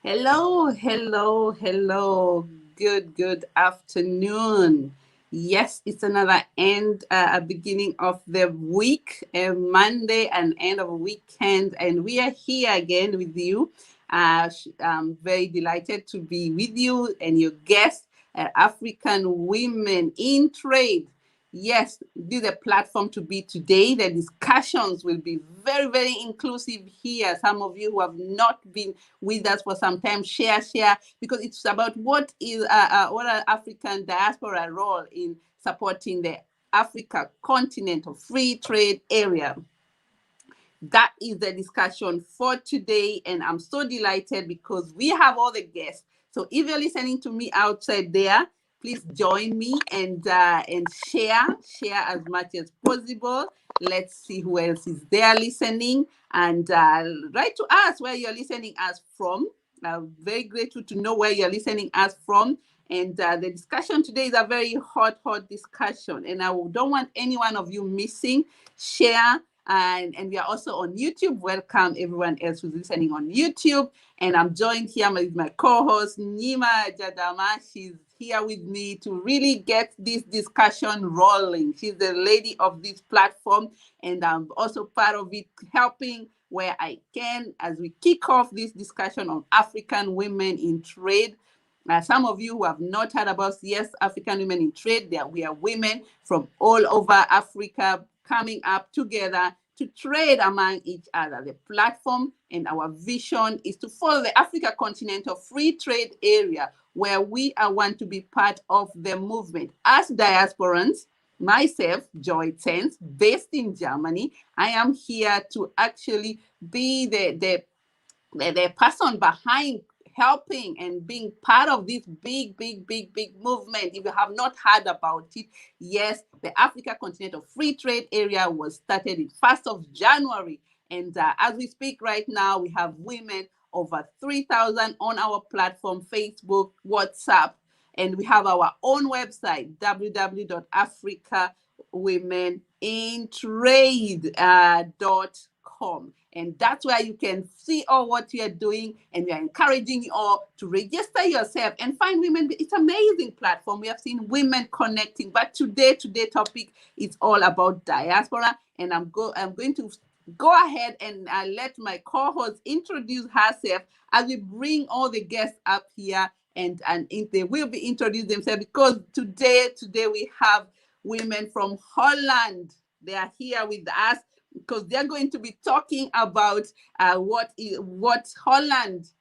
Hello, hello, hello. Good afternoon. Yes, it's another beginning of the week, a Monday, and end of a weekend, and we are here again with you. I'm very delighted to be with you and your guests, African women in trade. Yes, this is a platform to be today. The discussions will be very inclusive here. Some of you who have not been with us for some time, share, because it's about what are African diaspora role in supporting the Africa Continental free trade area. That is the discussion for today, and I'm so delighted because we have all the guests. So if you're listening to me outside there, please join me and share as much as possible. Let's see who else is there listening, and write to us where you're listening us from. Very grateful to know where you're listening us from. And the discussion today is a very hot discussion, and I don't want any one of you missing. Share. And we are also on YouTube. Welcome everyone else who's listening on YouTube. And I'm joined here with my co-host, Nyima Jadama. She's here with me to really get this discussion rolling. She's the lady of this platform, and I'm also part of it, helping where I can as we kick off this discussion on African women in trade. Some of you who have not heard about, yes, African women in trade, we are women from all over Africa coming up together to trade among each other. The platform and our vision is to follow the Africa Continental free trade area, where we want to be part of the movement. As diasporans, myself, Joy Zenz, based in Germany, I am here to actually be the person behind helping and being part of this big movement. If you have not heard about it, yes, the Africa Continental Free Trade Area was started in 1st of January. And as we speak right now, we have women over 3,000 on our platform, Facebook, WhatsApp, and we have our own website, www.africawomenintrade.com. And that's where you can see all what we are doing, and we are encouraging you all to register yourself and find women. It's an amazing platform. We have seen women connecting, but today topic is all about diaspora, and I'm going to go ahead and let my co-host introduce herself as we bring all the guests up here, and they will be introducing themselves, because today we have women from Holland. They are here with us because they're going to be talking about what Holland.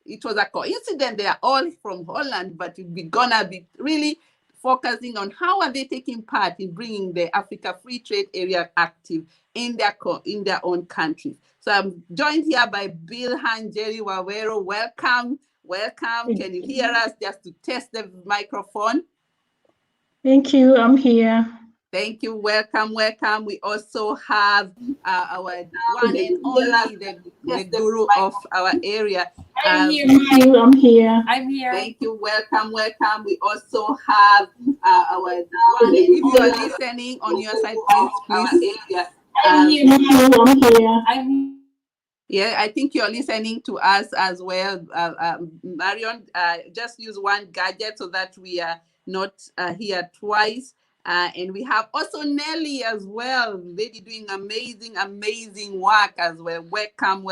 It was a coincidence they are all from Holland, but we're gonna be really focusing on how are they taking part in bringing the Africa Free Trade Area active in their own countries. So I'm joined here by Bilha, Njeri, Waweru. Welcome. Can you hear us? Just to test the microphone. Thank you. I'm here. Thank you. Welcome. We also have our one and only, the guru of our area. I'm here. Thank you. Welcome. We also have our one. If you are listening on your side, please. I'm here. Yeah, I think you're listening to us as well. Marion, just use one gadget so that we are not here twice. And we have also Nelly as well, lady doing amazing work as well. Welcome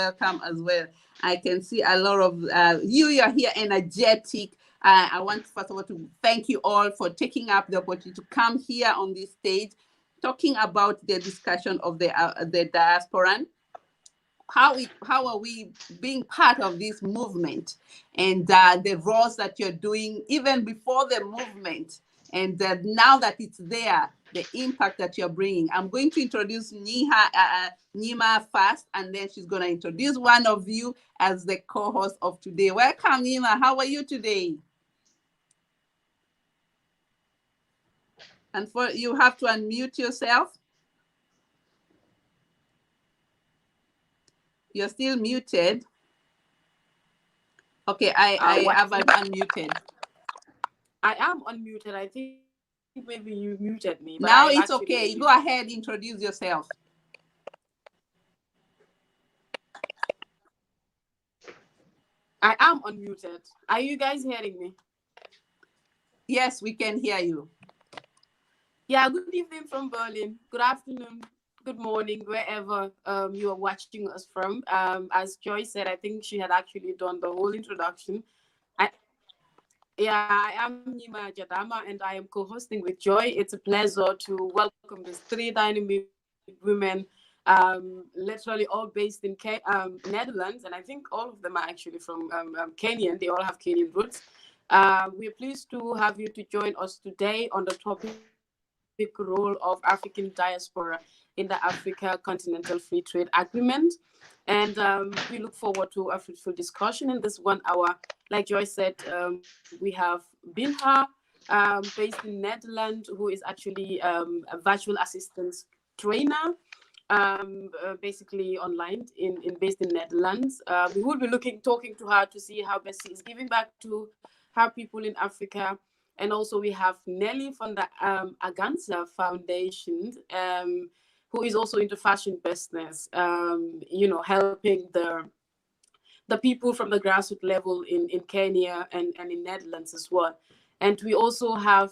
as well. I can see a lot of you're here energetic. I want first of all to thank you all for taking up the opportunity to come here on this stage, talking about the discussion of the diaspora. How are we being part of this movement, and the roles that you're doing even before the movement, and now that it's there, the impact that you're bringing. I'm going to introduce Nyima first, and then she's going to introduce one of you as the co-host of today. Welcome, Nyima. How are you today? And you have to unmute yourself. You're still muted. Okay, I haven't unmuted. I am unmuted. I think maybe you muted me. But now it's okay. Go ahead, introduce yourself. I am unmuted. Are you guys hearing me? Yes, we can hear you. Yeah, good evening from Berlin. Good afternoon, good morning, wherever you are watching us from. As Joy said, I think she had actually done the whole introduction. I, yeah, I am Nyima Jadama, and I am co-hosting with Joy. It's a pleasure to welcome these three dynamic women, literally all based in Netherlands, and I think all of them are actually from Kenyan. They all have Kenyan roots. We're pleased to have you to join us today on the topic role of African diaspora in the Africa Continental Free Trade Agreement. And we look forward to a fruitful discussion in this 1 hour. Like Joy said, we have Bilha, based in Netherlands, who is actually a virtual assistance trainer, basically online based in Netherlands. We will be talking to her to see how best she is giving back to her people in Africa. And also we have Nelly from the Angaza Foundation, who is also into fashion business, helping the people from the grassroots level in Kenya and in Netherlands as well. And we also have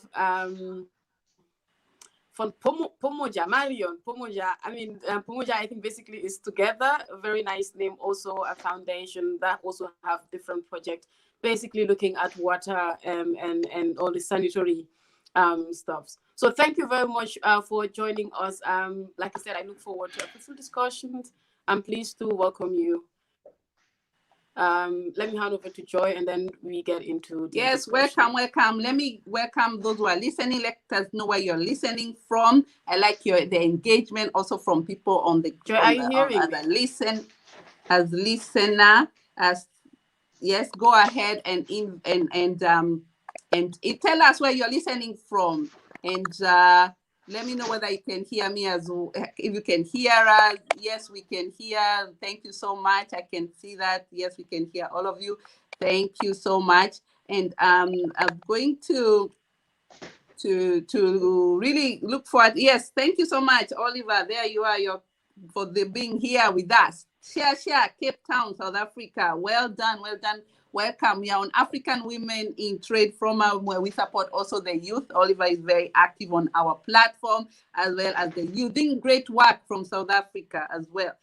from Pamoja, Marion, Pamoja. I mean, Pamoja, I think basically is together. A very nice name. Also a foundation that also have different projects, basically looking at water and all the sanitary stuffs. So thank you very much for joining us. Like I said, I look forward to a fruitful discussions. I'm pleased to welcome you. Let me hand over to Joy, and then we get into the Yes, discussion. welcome. Let me welcome those who are listening. Let us know where you're listening from. I like the engagement also from people on the Joy, are you hearing me? As listener. As yes, go ahead and tell us where you're listening from, and let me know whether you can hear me as well. If you can hear us. Yes, we can hear. Thank you so much. I can see that. Yes, we can hear all of you. Thank you so much. And I'm going to really look forward. Yes, thank you so much, Oliver. There you are. For being here with us. Share, Cape Town, South Africa. Well done. Welcome. We are on African Women in Trade Forum, where we support also the youth. Oliver is very active on our platform, as well as the youth, doing great work from South Africa as well.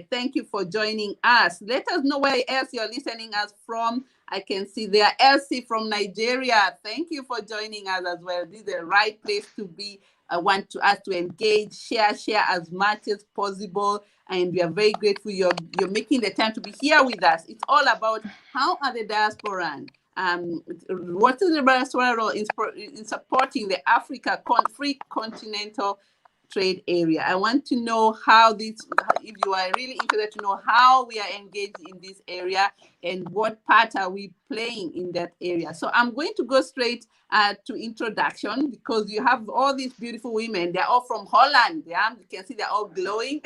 Thank you for joining us. Let us know where else you're listening us from. I can see there Elsie from Nigeria. Thank you for joining us as well. This is the right place to be. I want us to engage, share as much as possible. And we are very grateful you're making the time to be here with us. It's all about how are the diaspora, what is the diaspora role in supporting the Africa free continental trade area. I want to know if you are really interested to know how we are engaged in this area and what part are we playing in that area. So I'm going to go straight to introduction, because you have all these beautiful women. They're all from Holland. Yeah? You can see they're all glowing.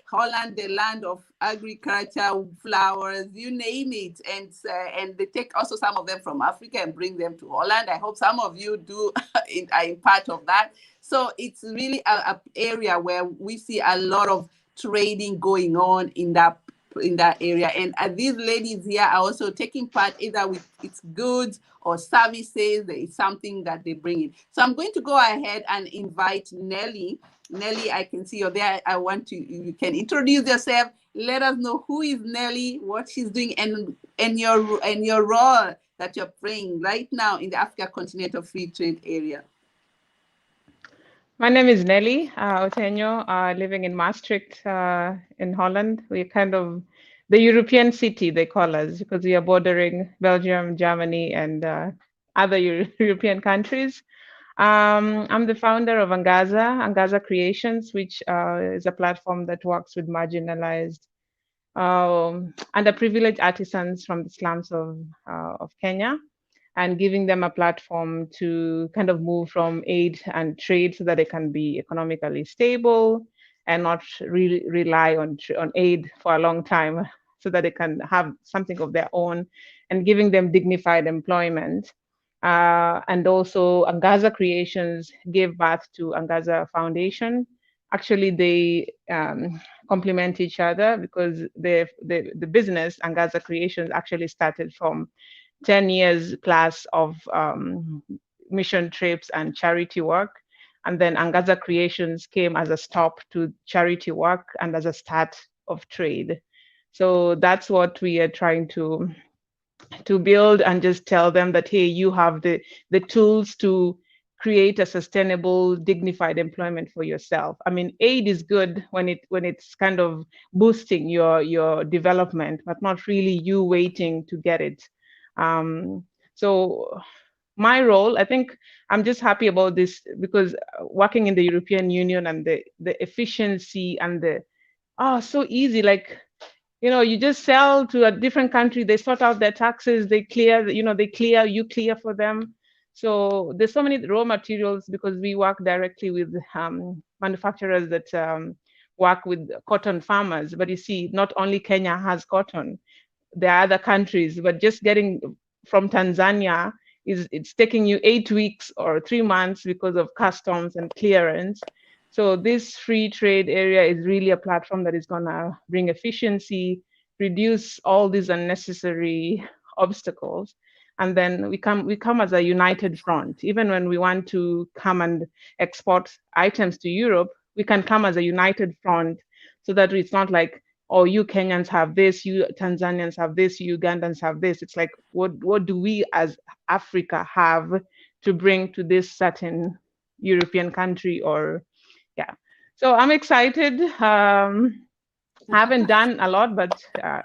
Holland, the land of agriculture, flowers, you name it. And they take also some of them from Africa and bring them to Holland. I hope some of you are in part of that. So it's really an area where we see a lot of trading going on in that area. And these ladies here are also taking part either with its goods or services. It's something that they bring in. So I'm going to go ahead and invite Nelly. Nelly, I can see you're there. You can introduce yourself. Let us know who is Nelly, what she's doing, and your role that you're playing right now in the Africa Continental Free Trade Area. My name is Nelly Otenyo, living in Maastricht in Holland. We're kind of the European city, they call us, because we are bordering Belgium, Germany, and other European countries. I'm the founder of Angaza Creations, which is a platform that works with marginalized underprivileged artisans from the slums of Kenya, and giving them a platform to kind of move from aid and trade so that they can be economically stable and not really rely on aid for a long time, so that they can have something of their own, and giving them dignified employment. And also Angaza Creations gave birth to Angaza Foundation, actually they complement each other, because the business Angaza Creations actually started from 10 years plus of mission trips and charity work. And then Angaza Creations came as a stop to charity work and as a start of trade. So that's what we are trying to build, and just tell them that, hey, you have the tools to create a sustainable, dignified employment for yourself. I mean, aid is good when it's kind of boosting your development, but not really you waiting to get it. So my role, I think I'm just happy about this, because working in the European Union and the efficiency and so easy, like, you just sell to a different country, they sort out their taxes, they clear, you clear for them. So there's so many raw materials, because we work directly with manufacturers that work with cotton farmers. But you see, not only Kenya has cotton, there are other countries, but just getting from Tanzania it's taking you 8 weeks or 3 months because of customs and clearance. So this free trade area is really a platform that is gonna bring efficiency, reduce all these unnecessary obstacles, and then we come as a united front. Even when we want to come and export items to Europe, we can come as a united front, so that it's not like, oh, you Kenyans have this, you Tanzanians have this, you Ugandans have this. It's like, what do we as Africa have to bring to this certain European country? Or yeah, so I'm excited. Haven't done a lot, but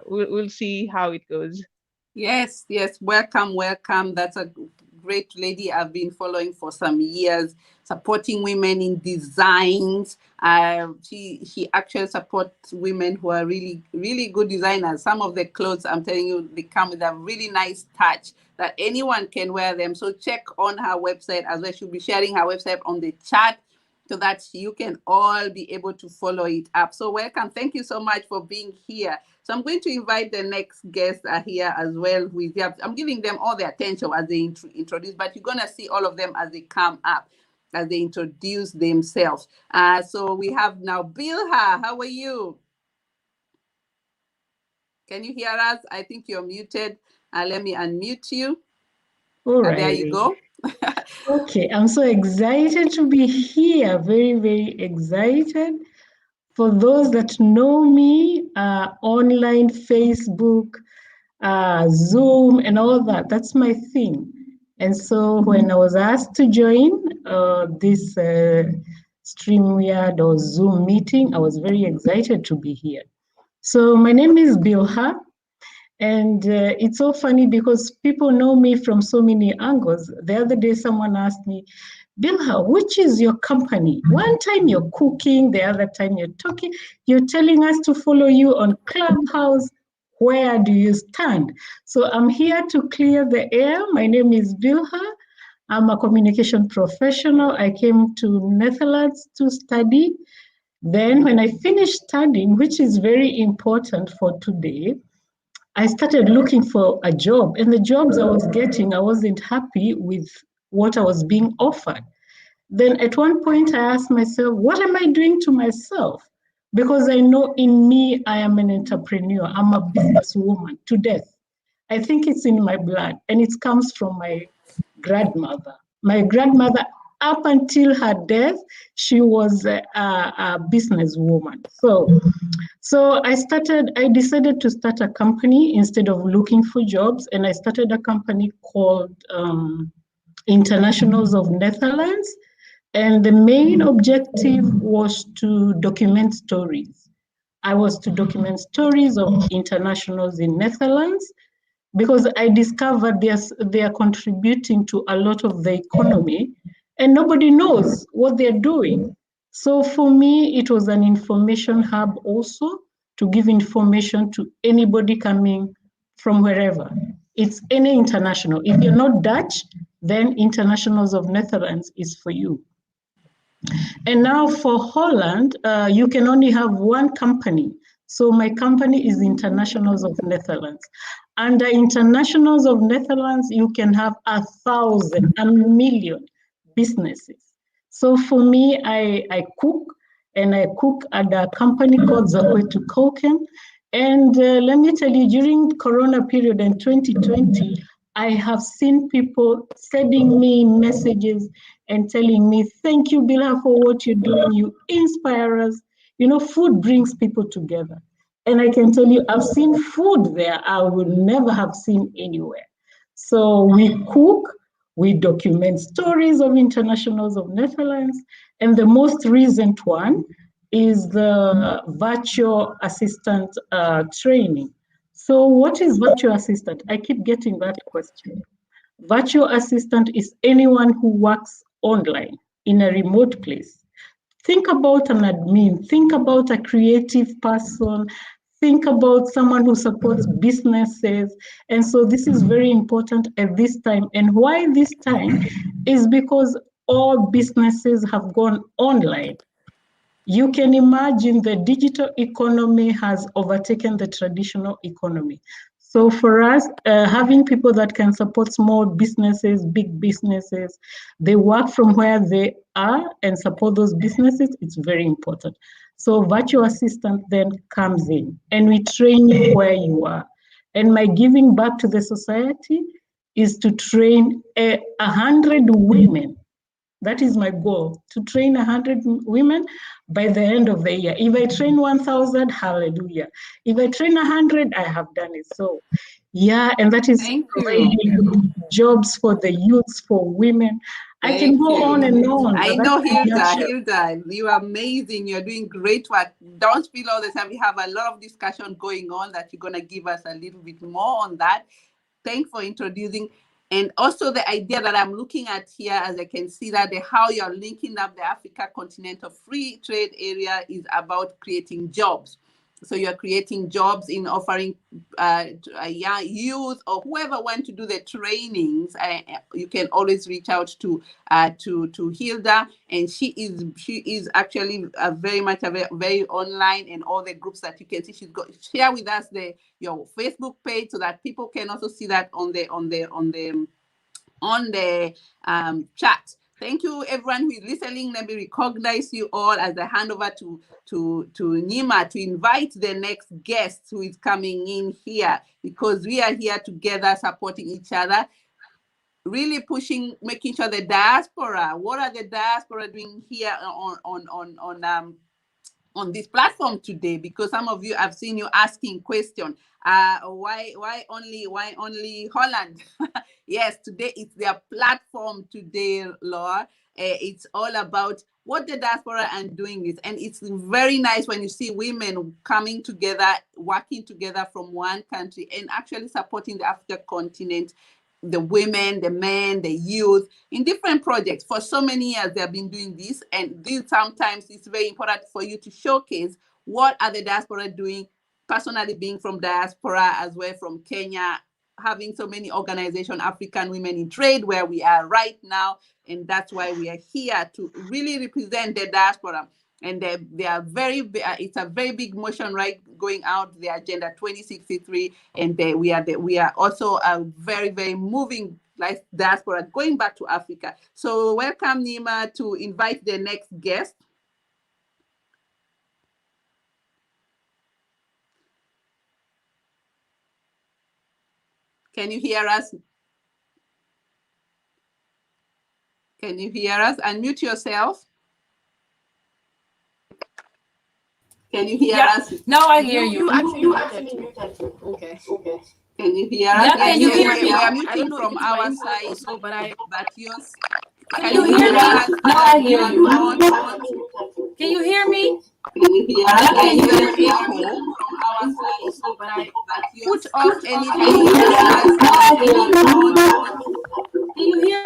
we'll see how it goes. Yes, welcome. That's a great lady I've been following for some years, supporting women in designs. She actually supports women who are really, really good designers. Some of the clothes, I'm telling you, they come with a really nice touch that anyone can wear them. So check on her website as well. She'll be sharing her website on the chat, so that you can all be able to follow it up. So welcome. Thank you so much for being here. So I'm going to invite the next guests here as well. I'm giving them all the attention as they introduce, but you're going to see all of them as they come up, as they introduce themselves. So we have now Bilha. How are you? Can you hear us? I think you're muted. Let me unmute you. All right. There you go. Okay, I'm so excited to be here. Very, very excited. For those that know me, online, Facebook, Zoom, and all that, that's my thing. And so when I was asked to join this StreamYard or Zoom meeting, I was very excited to be here. So my name is Bilha. And it's so funny because people know me from so many angles. The other day, someone asked me, Bilha, which is your company? One time you're cooking, the other time you're talking. You're telling us to follow you on Clubhouse. Where do you stand? So I'm here to clear the air. My name is Bilha. I'm a communication professional. I came to Netherlands to study. Then when I finished studying, which is very important for today, I started looking for a job, and the jobs I was getting, I wasn't happy with what I was being offered. Then at one point I asked myself, what am I doing to myself? Because I know in me, I am an entrepreneur. I'm a businesswoman to death. I think it's in my blood, and it comes from my grandmother. My grandmother, up until her death, she was a businesswoman. So I decided to start a company instead of looking for jobs, and I started a company called Internationals of Netherlands. And the main objective was to document stories. I was to document stories of internationals in Netherlands, because I discovered they are contributing to a lot of the economy, and nobody knows what they're doing. So for me, it was an information hub also, to give information to anybody coming from wherever. It's any international. If you're not Dutch, then Internationals of Netherlands is for you. And now for Holland, you can only have one company. So my company is Internationals of Netherlands. Under Internationals of Netherlands, you can have 1,000, 1 million businesses. So for me, I cook, and I cook at a company called Zakwetu Koken. And let me tell you, during Corona period in 2020, I have seen people sending me messages and telling me, thank you, Bilha, for what you're doing. You inspire us. You know, food brings people together. And I can tell you, I've seen food there I would never have seen anywhere. So we cook, we document stories of internationals of Netherlands, and the most recent one is the virtual assistant training. So what is virtual assistant? I keep getting that question. Virtual assistant is anyone who works online in a remote place. Think about an admin, think about a creative person, think about someone who supports businesses. And so this is very important at this time. And why this time is because all businesses have gone online. You can imagine the digital economy has overtaken the traditional economy. So for us, having people that can support small businesses, big businesses, they work from where they are and support those businesses, it's very important. So virtual assistant then comes in and we train you where you are. And my giving back to the society is to train 100 women. That is my goal, to train 100 women by the end of the year. If I train 1,000, hallelujah. If I train 100, I have done it. So, yeah, and that is providing jobs for the youths, for women. I can go on and on. I know, Hilda, you are amazing. You're doing great work. Don't feel all the time. We have a lot of discussion going on that you're going to give us a little bit more on that. Thanks for introducing. And also the idea that I'm looking at here, as I can see that how you're linking up the Africa Continental Free Trade Area is about creating jobs. So you're creating jobs in offering young youth or whoever want to do the trainings. You can always reach out to Hilda, and she is actually very much very online, and all the groups that you can see. She's got share with us your Facebook page so that people can also see that on the chat. Thank you, everyone who is listening. Let me recognize you all as I hand over to Nyima to invite the next guest who is coming in here, because we are here together supporting each other, really pushing, making sure the diaspora, what are the diaspora doing here on this platform today? Because some of you, I've seen you asking questions. Why only Holland? Yes, today it's their platform today, Laura. It's all about what the diaspora are doing this. And it's very nice when you see women coming together, working together from one country and actually supporting the African continent, the women, the men, the youth in different projects. For so many years, they have been doing this. And sometimes it's very important for you to showcase what are the diaspora doing, personally being from diaspora as well, from Kenya, having so many organizations, African Women in Trade, where we are right now. And that's why we are here to really represent the diaspora. And they are it's a very big motion right going out, the Agenda 2063. And we are also a very, very moving like diaspora going back to Africa. So welcome, Nyima, to invite the next guest. Can you hear us? Can you hear us? Unmute yourself. Can you hear us? Now I hear you. You actually muted. Okay. Can you hear us? Yeah, can you hear me? We are muting from our side, also, but yours. Can you hear me? Now I hear you. Can you hear me? Can you hear us? Can you hear me? Echo from our side, also, but put off anything. Can you hear?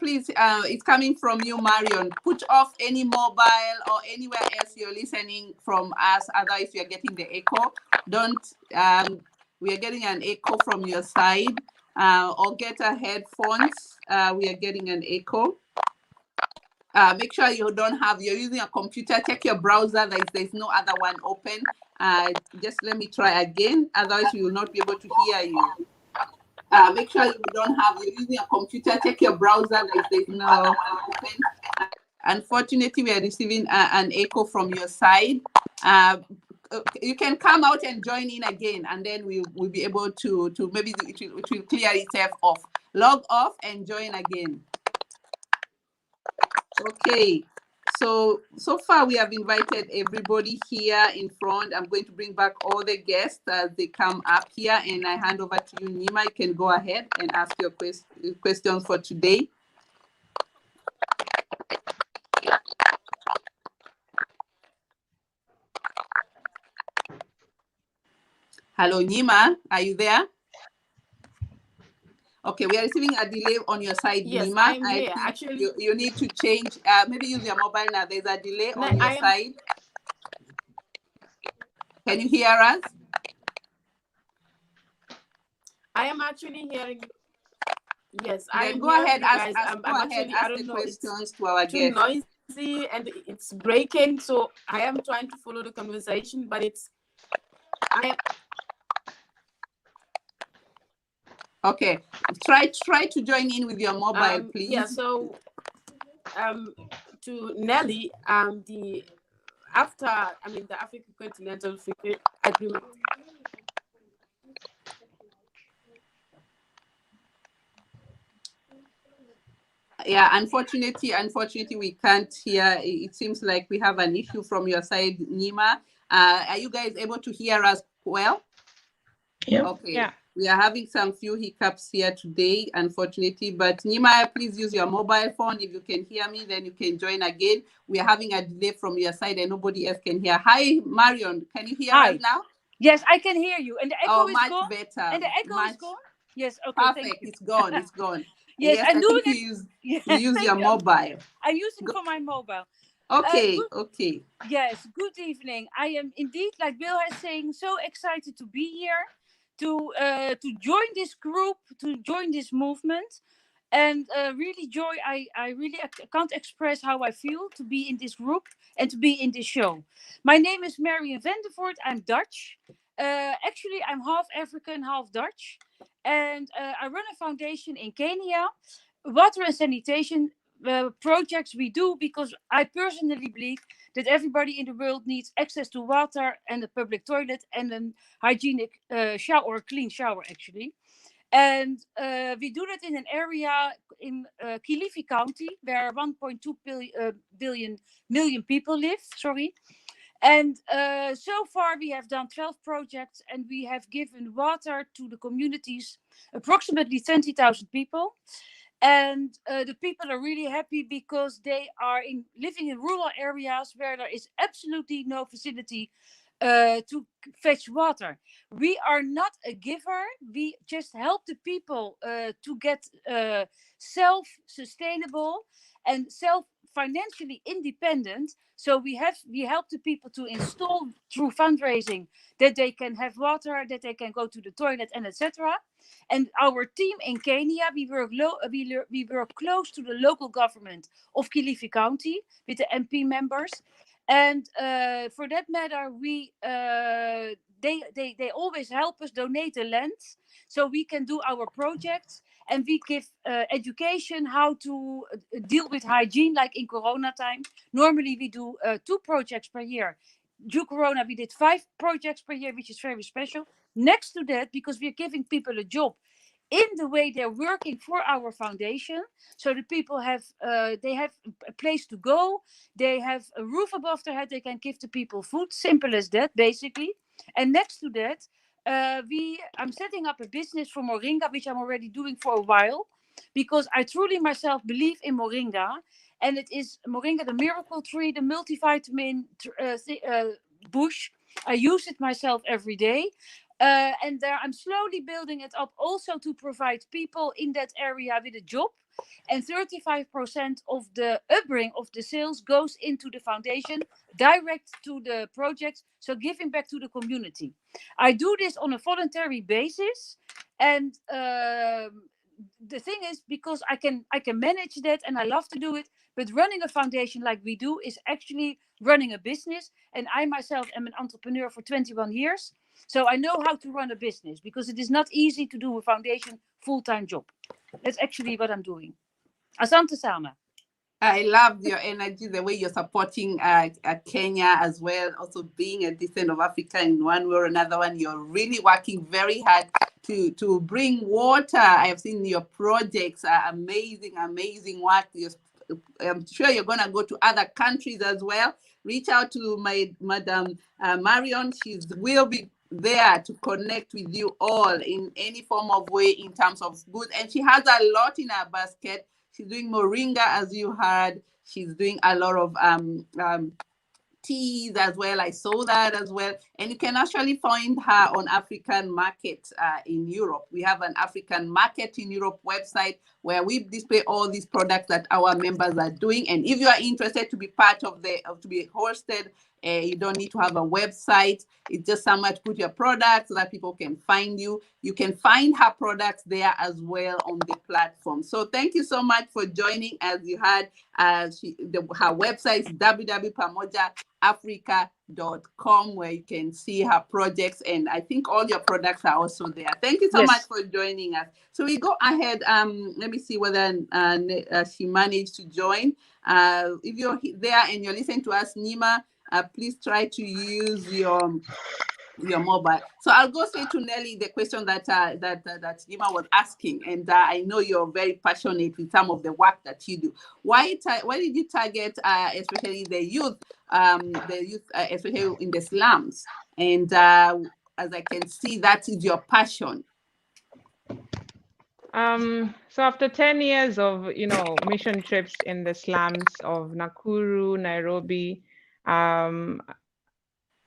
Please, it's coming from you, Marion. Put off any mobile or anywhere else you're listening from us. Otherwise, you're getting the echo. We are getting an echo from your side. Or get a headphones. We are getting an echo. Make sure you're using a computer. Check your browser. There's no other one open. Just let me try again. Otherwise, we will not be able to hear you. Make sure you're using a computer. Check your browser. There's no other one open. Unfortunately, we are receiving an echo from your side. You can come out and join in again, and then we'll be able to maybe it will clear itself off. Log off and join again. Okay. So far we have invited everybody here in front. I'm going to bring back all the guests as they come up here, and I hand over to you, Nyima. You can go ahead and ask your questions for today. Hello, Nyima, are you there? Okay, we are receiving a delay on your side, Yes, Nyima. I'm here. I think Actually, you need to change, maybe use your mobile now. There's a delay on your side. Can you hear us? I am actually hearing. Yes, I am go ahead, guys. ask the questions to our too guests. noisy and it's breaking, so I am trying to follow the conversation, but Okay, try to join in with your mobile, please. Yeah, so to Nelly, the African Continental Agreement. Yeah, unfortunately, we can't hear. It seems like we have an issue from your side, Nyima. Are you guys able to hear us well? Yeah. Okay. Yeah. We are having some few hiccups here today, unfortunately. But Nyima, please use your mobile phone. If you can hear me, then you can join again. We are having a delay from your side and nobody else can hear. Hi, Marion. Can you hear us now? Yes, I can hear you. And the echo is much gone? better. And the echo is gone? Yes, okay, Perfect. thank you. It's gone. It's gone. Yes, I'm doing it. You use your mobile. I'm using for my mobile. Okay, okay. Yes, good evening. I am indeed, like Bill is saying, so excited to be here, to join this group, to join this movement. And really, Joy, I really can't express how I feel to be in this group and to be in this show. My name is Marion van der Voort. I'm Dutch. Actually, I'm half African, half Dutch. And I run a foundation in Kenya, water and sanitation projects we do because I personally believe that everybody in the world needs access to water and a public toilet and a hygienic shower, or a clean shower, actually. And we do that in an area in Kilifi County where 1.2 million people live. And so far we have done 12 projects and we have given water to the communities, approximately 20,000 people. And the people are really happy because they are living in rural areas where there is absolutely no facility to fetch water. We are not a giver. We just help the people to get self-sustainable and financially independent. So we help the people to install through fundraising that they can have water, that they can go to the toilet, and etc. And our team in Kenya, we work close to the local government of Kilifi County with the MP members. And for that matter, they always help us donate the land so we can do our projects, and we give education how to deal with hygiene, like in Corona time. Normally we do 2 projects per year. Due Corona, we did 5 projects per year, which is very special. Next to that, because we're giving people a job in the way they're working for our foundation, so the people have they have a place to go, they have a roof above their head, they can give the people food, simple as that, basically. And next to that, I'm setting up a business for Moringa, which I'm already doing for a while, because I truly myself believe in Moringa, and it is Moringa, the miracle tree, the multivitamin bush. I use it myself every day. And there I'm slowly building it up also to provide people in that area with a job. And 35% of the upbring of the sales goes into the foundation, direct to the project, so giving back to the community. I do this on a voluntary basis, and the thing is, because I can manage that and I love to do it, but running a foundation like we do is actually running a business. And I myself am an entrepreneur for 21 years. So I know how to run a business, because it is not easy to do a foundation full-time job. That's actually what I'm doing. Asante Sama. I love your energy, the way you're supporting Kenya as well. Also being a descent of Africa in one way or another one, you're really working very hard to bring water. I have seen your projects are amazing work. I'm sure you're going to go to other countries as well. Reach out to my Madam Marion. She will be there to connect with you all in any form of way in terms of good. And she has a lot in her basket. She's doing moringa, as you heard. She's doing a lot of teas as well. I saw that as well. And you can actually find her on African Market in Europe. We have an African Market in Europe website where we display all these products that our members are doing. And if you are interested to be part of to be hosted, you don't need to have a website. It's just so much put your products so that people can find you. You can find her products there as well on the platform. So thank you so much for joining. As you heard, her website is www.pamojaafrica.com, where you can see her projects, and I think all your products are also there. Thank you so much for joining us. So we go ahead. Let me see whether she managed to join. If you're there and you're listening to us, Nyima, please try to use your mobile. So I'll go straight to Nelly, the question that Nyima was asking, and I know you're very passionate with some of the work that you do. Why did you target especially the youth, especially in the slums? And as I can see, that is your passion. So after 10 years of, mission trips in the slums of Nakuru, Nairobi,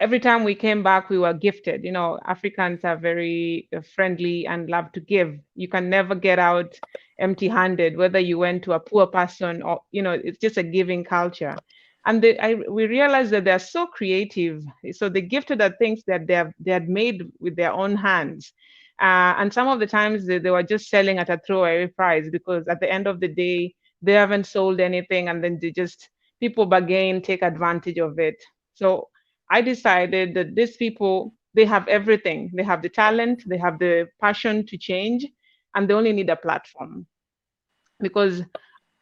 every time we came back, we were gifted. Africans are very friendly and love to give. You can never get out empty-handed, whether you went to a poor person or, it's just a giving culture. And we realized that they're so creative. So they gifted us things that they had made with their own hands. And some of the times they were just selling at a throwaway price, because at the end of the day, they haven't sold anything, and then people bargain, take advantage of it. So I decided that these people, they have everything. They have the talent, they have the passion to change, and they only need a platform. Because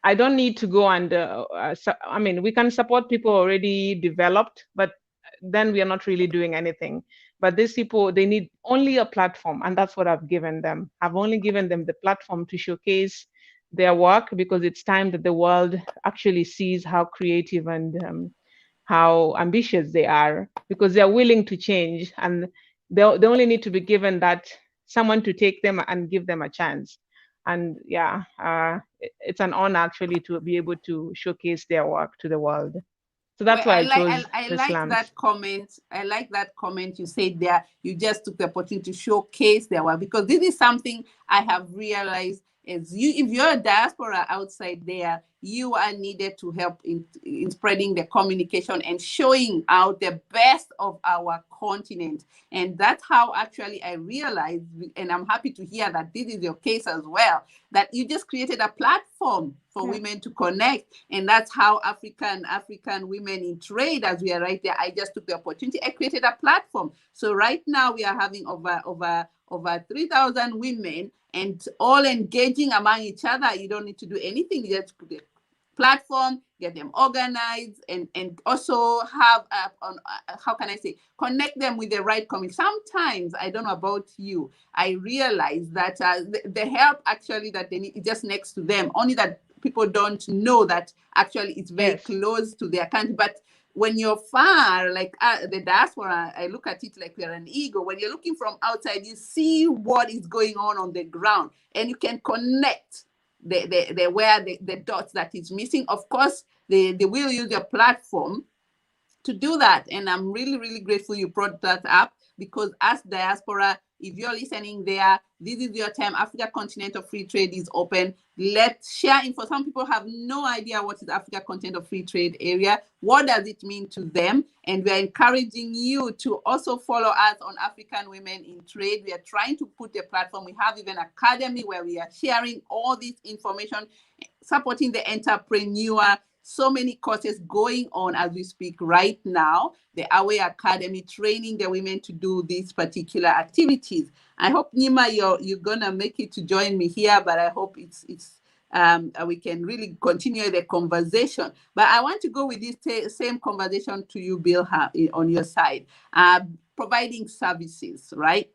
I don't need to go and, we can support people already developed, but then we are not really doing anything. But these people, they need only a platform, and that's what I've given them. I've only given them the platform to showcase their work, because it's time that the world actually sees how creative and how ambitious they are, because they're willing to change, and they only need to be given that someone to take them and give them a chance. And it's an honor actually to be able to showcase their work to the world. So that's why I chose I the like slums. that comment. I like that comment you said there. You just took the opportunity to showcase their work, because this is something I have realized is if you're a diaspora outside there, you are needed to help in spreading the communication and showing out the best of our continent. And that's how actually I realized, and I'm happy to hear that this is your case as well, that you just created a platform for women to connect. And that's how African women in trade, as we are right there, I just took the opportunity, I created a platform. So right now we are having over 3,000 women, and all engaging among each other. You don't need to do anything. You just put a platform, get them organized, and also have connect them with the right community. Sometimes, I don't know about you, I realize that the help actually that they need is just next to them, only that people don't know that actually it's very close to their country. But when you're far, like the diaspora, I look at it like we're an eagle. When you're looking from outside, you see what is going on the ground, and you can connect the dots that is missing. Of course, they will use your platform to do that. And I'm really, really grateful you brought that up, because as diaspora, if you're listening there, this is your time. Africa Continental Free Trade is open. Let's share info. Some people have no idea what is Africa Continental Free Trade Area. What does it mean to them? And we're encouraging you to also follow us on African Women in Trade. We are trying to put a platform. We have even an academy where we are sharing all this information, supporting the entrepreneur. So many courses going on as we speak right now. The Away Academy, training the women to do these particular activities. I hope, Nyima, you're gonna make it to join me here, but I hope it's we can really continue the conversation. But I want to go with this same conversation to you, Bilha, on your side, providing services, right?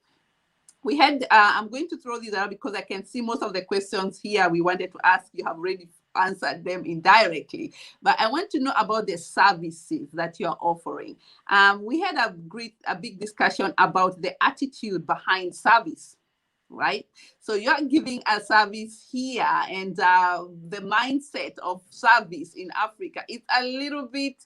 We had, I'm going to throw these out because I can see most of the questions here we wanted to ask, you have already answered them indirectly. But I want to know about the services that you're offering. We had a big discussion about the attitude behind service, right? So you're giving a service here, and the mindset of service in Africa is a little bit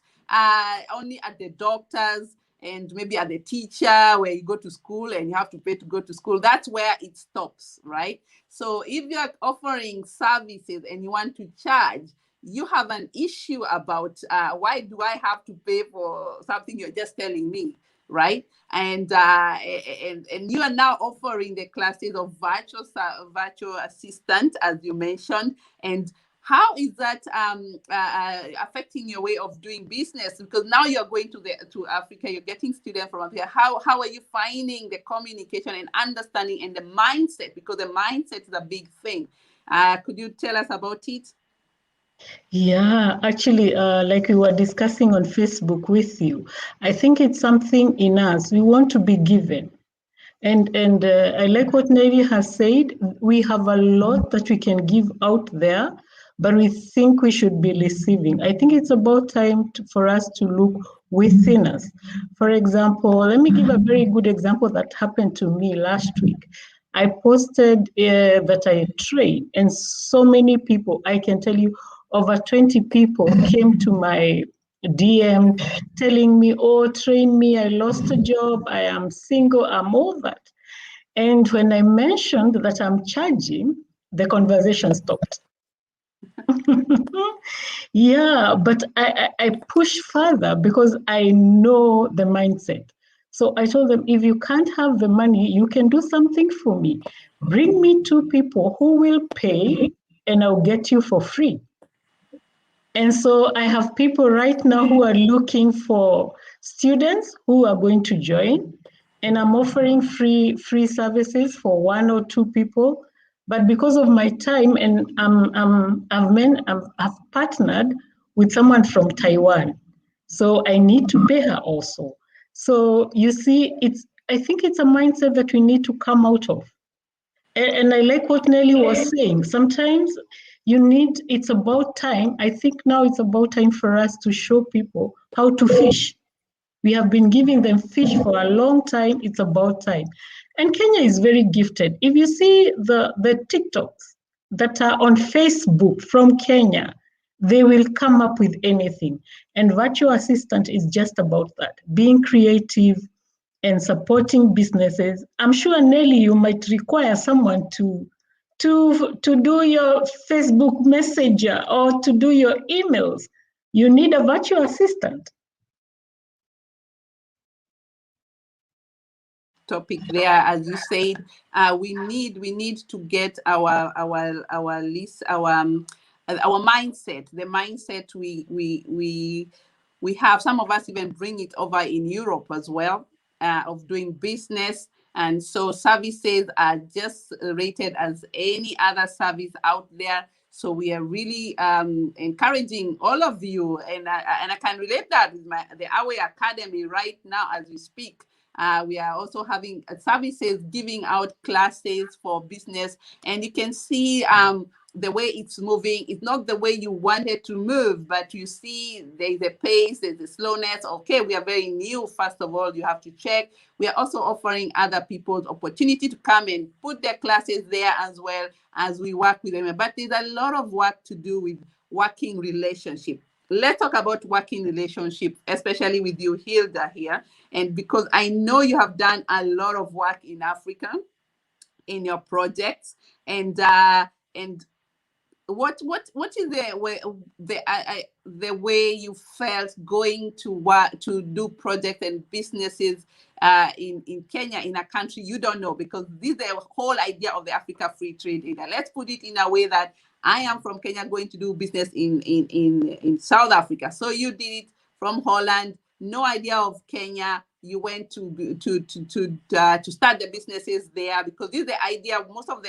only at the doctors and maybe at the teacher where you go to school and you have to pay to go to school. That's where it stops, right? So if you're offering services and you want to charge, you have an issue about why do I have to pay for something you're just telling me, right? And you are now offering the classes of virtual assistant, as you mentioned. And how is that affecting your way of doing business? Because now you're going to Africa, you're getting students from Africa. How are you finding the communication and understanding and the mindset? Because the mindset is a big thing. Could you tell us about it? Yeah, actually, like we were discussing on Facebook with you, I think it's something in us. We want to be given. And I like what Nelly has said. We have a lot that we can give out there, but we think we should be receiving. I think it's about time for us to look within us. For example, let me give a very good example that happened to me last week. I posted that I train, and so many people, I can tell you, over 20 people came to my DM telling me, oh, train me, I lost a job, I am single, I'm all that. And when I mentioned that I'm charging, the conversation stopped. Yeah, but I push further because I know the mindset. So I told them, if you can't have the money, you can do something for me. Bring me 2 people who will pay and I'll get you for free. And so I have people right now who are looking for students who are going to join, and I'm offering free services for 1 or 2 people. But because of my time, and I've partnered with someone from Taiwan, so I need to pay her also. So you see, I think it's a mindset that we need to come out of. And I like what Nelly was saying. Sometimes it's about time. I think now it's about time for us to show people how to fish. We have been giving them fish for a long time. It's about time. And Kenya is very gifted. If you see the TikToks that are on Facebook from Kenya, they will come up with anything. And virtual assistant is just about that, being creative and supporting businesses. I'm sure, Nelly, you might require someone to do your Facebook Messenger or to do your emails. You need a virtual assistant. Topic there, as you said, we need to get our list, our mindset, the mindset we have. Some of us even bring it over in Europe as well, of doing business. And so services are just rated as any other service out there. So we are really encouraging all of you, and I can relate that with the Awe Academy right now as we speak. We are also having services, giving out classes for business, and you can see the way it's moving. It's not the way you want it to move, but you see there's a pace, there's a slowness. Okay, we are very new. First of all, you have to check. We are also offering other people's opportunity to come and put their classes there as well as we work with them. But there's a lot of work to do with working relationship. Let's talk about working relationship, especially with you, Hilda, here. And because I know you have done a lot of work in Africa in your projects, and what is the way you felt going to work to do projects and businesses in Kenya, in a country you don't know? Because this is the whole idea of the Africa Free Trade Area. Let's put it in a way that I am from Kenya going to do business in South Africa. So you did it from Holland, no idea of Kenya. You went to start the businesses there, because this is the idea. Most of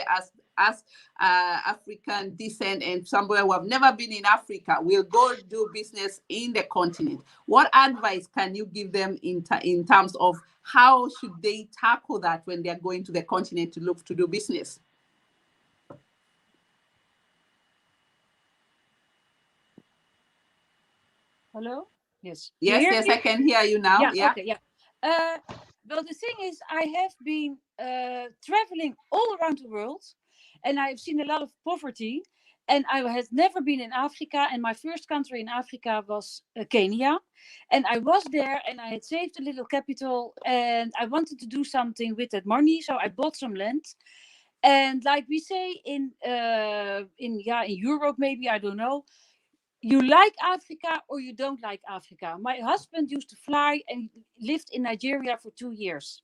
us African descent and somewhere who have never been in Africa will go do business in the continent. What advice can you give them in terms of how should they tackle that when they're going to the continent to look to do business? Hello? Yes. Yes, yes, I can hear you now. Yeah, Yeah. okay, yeah. Well, the thing is, I have been traveling all around the world, and I've seen a lot of poverty, and I had never been in Africa, and my first country in Africa was Kenya, and I was there, and I had saved a little capital, and I wanted to do something with that money, so I bought some land. And like we say in Europe, maybe, I don't know, you like Africa or you don't like Africa. My husband used to fly and lived in Nigeria for 2 years.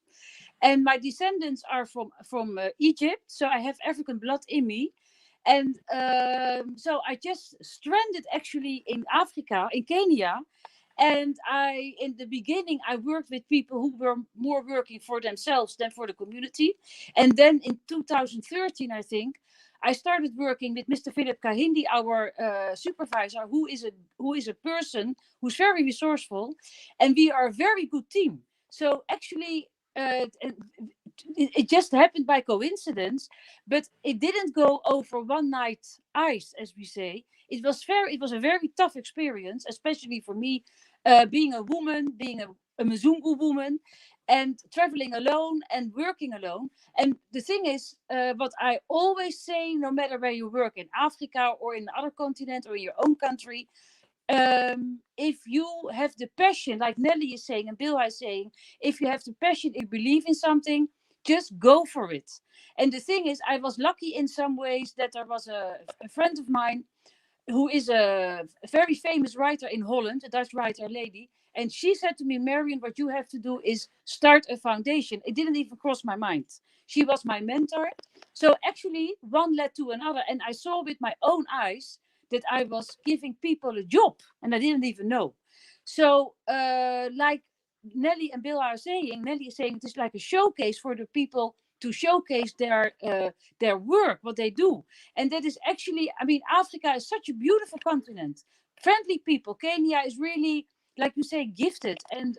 And my descendants are from Egypt, so I have African blood in me. And so I just stranded actually in Africa, in Kenya. And in the beginning, I worked with people who were more working for themselves than for the community. And then in 2013, I think, I started working with Mr. Philip Kahindi, our supervisor, who is a person who's very resourceful, and we are a very good team. So actually, it just happened by coincidence, but it didn't go over one night ice, as we say. It was a very tough experience, especially for me, being a woman, being a Mzungu woman, and traveling alone and working alone. And the thing is, what I always say, no matter where you work, in Africa or in other continent or in your own country, if you have the passion, like Nelly is saying and Bilha is saying, if you have the passion and believe in something, just go for it. And the thing is, I was lucky in some ways that there was a friend of mine who is a very famous writer in Holland, a Dutch writer lady. And she said to me, Marion, what you have to do is start a foundation. It didn't even cross my mind. She was my mentor. So actually, one led to another. And I saw with my own eyes that I was giving people a job. And I didn't even know. So like Nelly and Bill are saying, Nelly is saying it is like a showcase for the people to showcase their work, what they do. And that is actually, I mean, Africa is such a beautiful continent. Friendly people. Kenya is really, like you say, gifted and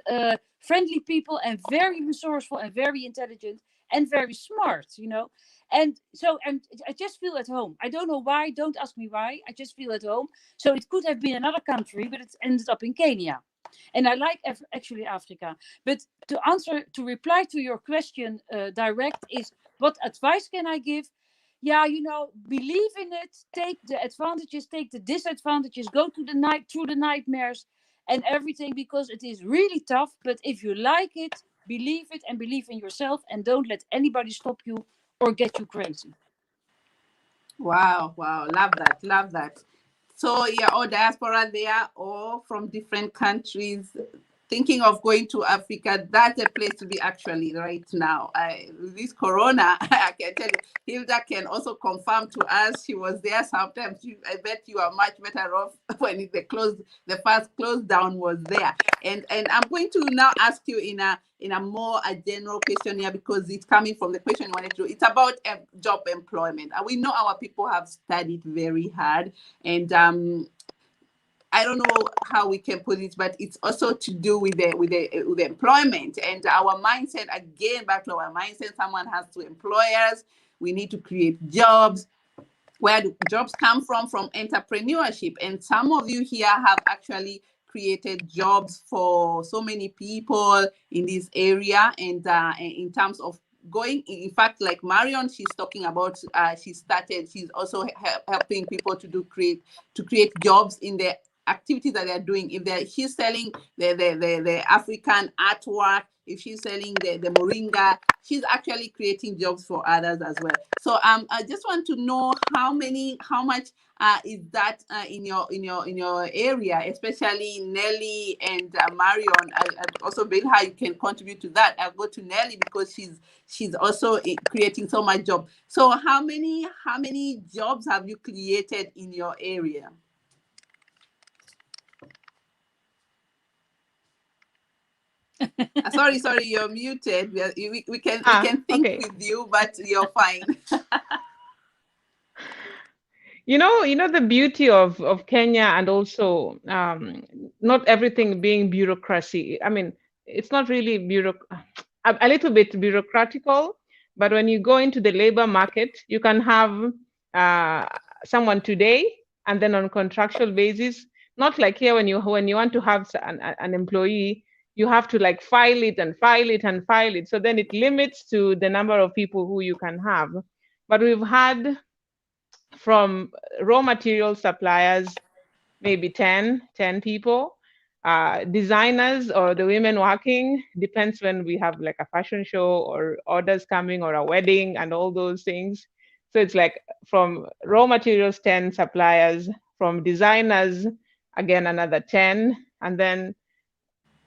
friendly people and very resourceful and very intelligent and very smart, you know. And so I just feel at home. I don't know why. Don't ask me why. I just feel at home. So it could have been another country, but it ended up in Kenya. And I like actually Africa. But to reply to your question direct is, what advice can I give? Yeah, you know, believe in it, take the advantages, take the disadvantages, go to through the nightmares and everything, because it is really tough. But if you like it and believe in yourself, and don't let anybody stop you or get you crazy. Wow, wow, love that, love that. So yeah, all diaspora there, all from different countries, thinking of going to Africa. That's a place to be actually right now. This Corona, I can tell you, Hilda can also confirm to us. She was there sometimes. I bet you are much better off when the first close down was there. And I'm going to now ask you in a more general question here, because it's coming from the question you wanted to do. It's about job employment. We know our people have studied very hard, and I don't know how we can put it, but it's also to do with the employment and our mindset. Again, back to our mindset. Someone has to employ us. We need to create jobs. Where do jobs come from? From entrepreneurship. And some of you here have actually created jobs for so many people in this area. And in terms of going, in fact, like Marion, she's talking about, she's also helping people to create jobs in the activities that they're doing. If she's selling the African artwork, if she's selling the moringa, she's actually creating jobs for others as well. So I just want to know how much is that in your area, especially Nelly and Marion. Also Bilha, you can contribute to that. I'll go to Nelly because she's also creating so much job. So how many jobs have you created in your area? Sorry, you're muted. We can think with you, but you're fine. You know the beauty of Kenya, and also not everything being bureaucracy. I mean, it's not really a little bit bureaucratical, but when you go into the labor market, you can have uh, someone today and then on contractual basis. Not like here when you want to have an employee, you have to like file it and file it and file it. So then it limits to the number of people who you can have. But we've had from raw material suppliers, maybe 10 people, designers or the women working, depends when we have like a fashion show or orders coming or a wedding and all those things. So it's like from raw materials, 10 suppliers, from designers, again, another 10. And then,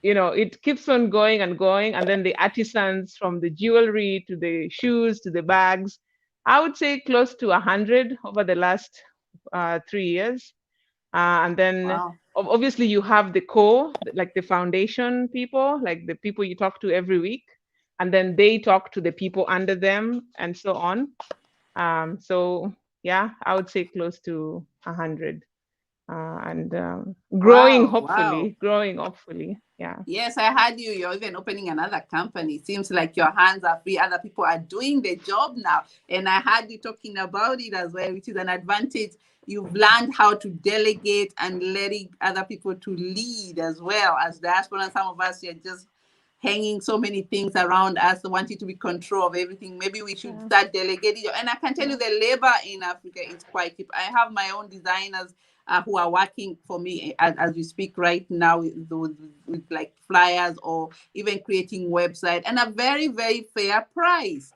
it keeps on going and going. And then the artisans, from the jewelry to the shoes to the bags, I would say close to 100 over the last 3 years. And then Wow. obviously you have the core, like the foundation people, like the people you talk to every week, and then they talk to the people under them and so on. So yeah, I would say close to 100. And growing, Wow, hopefully, wow. growing, hopefully. Yeah. Yes, I heard you. You're even opening another company. It seems like your hands are free. Other people are doing the job now. And I heard you talking about it as well, which is an advantage. You've learned how to delegate and letting other people to lead as well. As diaspora, some of us are just hanging so many things around us, wanting to be control of everything. Maybe we should start delegating. And I can tell you the labor in Africa is quite cheap. I have my own designers who are working for me as we speak right now with like flyers or even creating website, and a very, very fair price.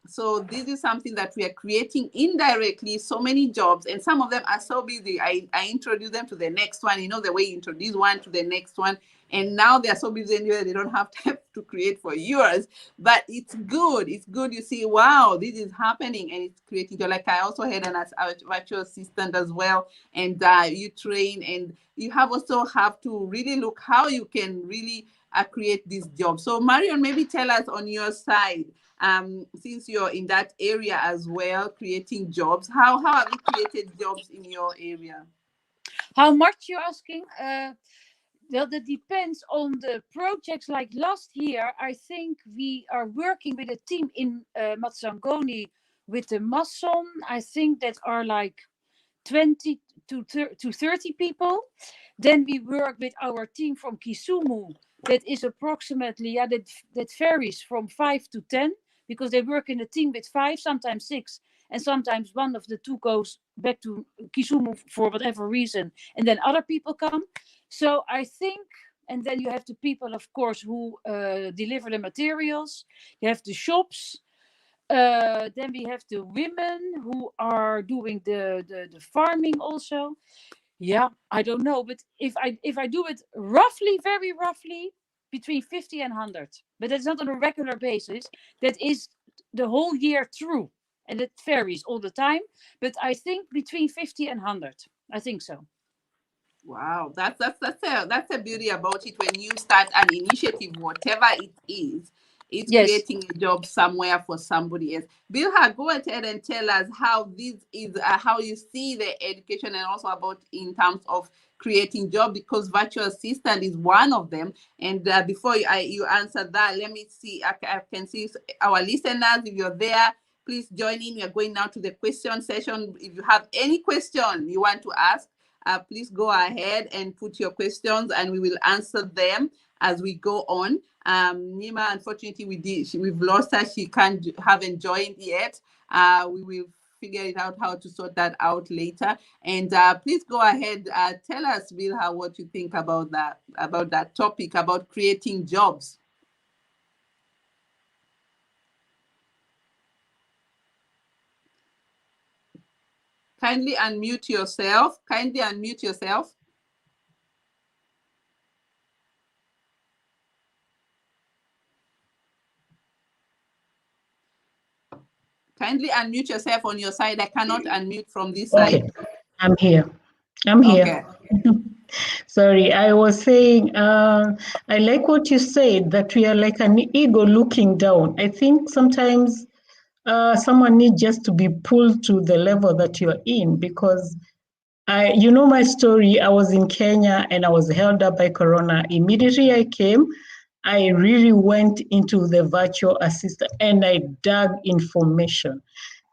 So this is something that we are creating indirectly, so many jobs, and some of them are so busy. I introduce them to the next one, the way you introduce one to the next one. And now they're so busy anyway, they don't have time to create for yours. But it's good. It's good. You see, wow, this is happening and it's creating. Like I also had a virtual assistant as well. And you train, and you also have to really look how you can really create this job. So Marion, maybe tell us on your side, since you're in that area as well, creating jobs, how have you created jobs in your area? How much you're asking? Well, that depends on the projects. Like last year, I think we are working with a team in Matsangoni with the Mason. I think that are like 20 to 30 people. Then we work with our team from Kisumu. That is approximately, that varies from 5 to 10, because they work in a team with 5, sometimes 6. And sometimes one of the two goes back to Kisumu for whatever reason. And then other people come. So I think, and then you have the people, of course, who deliver the materials. You have the shops. Then we have the women who are doing the farming also. Yeah, I don't know. But if I do it roughly, very roughly, between 50 and 100. But that's not on a regular basis. That is the whole year through. And it varies all the time. But I think between 50 and 100. I think so. Wow, that's a beauty about it. When you start an initiative, whatever it is, it's creating a job somewhere for somebody else. Bilha, go ahead and tell us how this is, how you see the education, and also about in terms of creating job, because virtual assistant is one of them. And before you answer that, let me see. I can see our listeners. If you're there, please join in. We are going now to the question session. If you have any question you want to ask, please go ahead and put your questions, and we will answer them as we go on. Nyima, unfortunately, we've lost her. She haven't joined yet. We will figure it out how to sort that out later. And please go ahead. Tell us, Bilha, what you think about that topic, about creating jobs. Kindly unmute yourself. Kindly unmute yourself. Kindly unmute yourself on your side. I cannot unmute from this side. I'm here. Okay. Sorry, I was saying, I like what you said, that we are like an ego looking down. I think sometimes someone needs just to be pulled to the level that you're in, because you know my story. I was in Kenya and I was held up by Corona. Immediately I came, I really went into the virtual assistant and I dug information.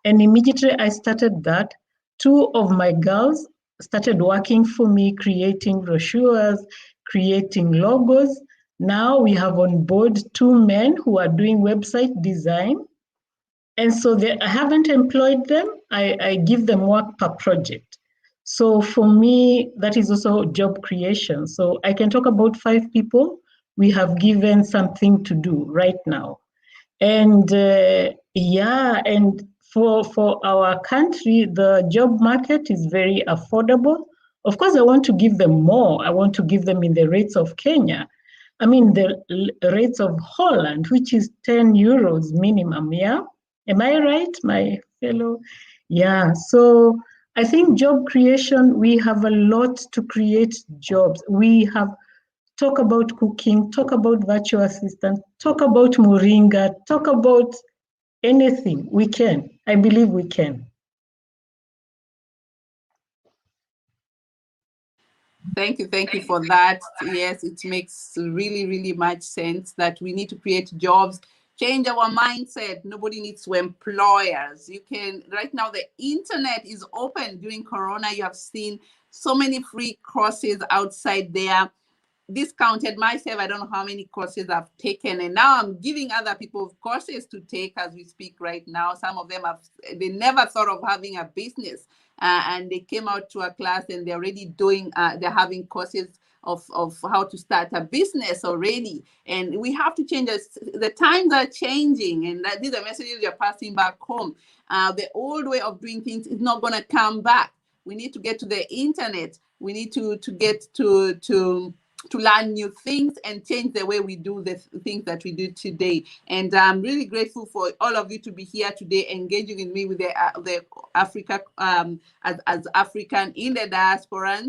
And immediately I started that. Two of my girls started working for me, creating brochures, creating logos. Now we have on board two men who are doing website design. And so I haven't employed them. I give them work per project. So for me, that is also job creation. So I can talk about 5 people we have given something to do right now. And and for our country, the job market is very affordable. Of course, I want to give them more. I want to give them in the rates of Kenya. I mean, the rates of Holland, which is 10 euros minimum, yeah? Am I right, my fellow? Yeah, so I think job creation, we have a lot to create jobs. We have talk about cooking, talk about virtual assistant, talk about moringa, talk about anything. We can. I believe we can. Thank you for that. Yes, it makes really, really much sense that we need to create jobs, change our mindset. Nobody needs to employ us. You can, right now, the internet is open. During Corona, you have seen so many free courses outside there. Discounted myself. I don't know how many courses I've taken, and now I'm giving other people courses to take as we speak right now. Some of them they never thought of having a business, and they came out to a class and they're already doing. They're having courses of how to start a business already. And we have to change us. The times are changing, and these are messages you're passing back home. The old way of doing things is not going to come back. We need to get to the internet. We need to get to learn new things and change the way we do the things that we do today. And I'm really grateful for all of you to be here today, engaging with me with the Africa as African in the diaspora,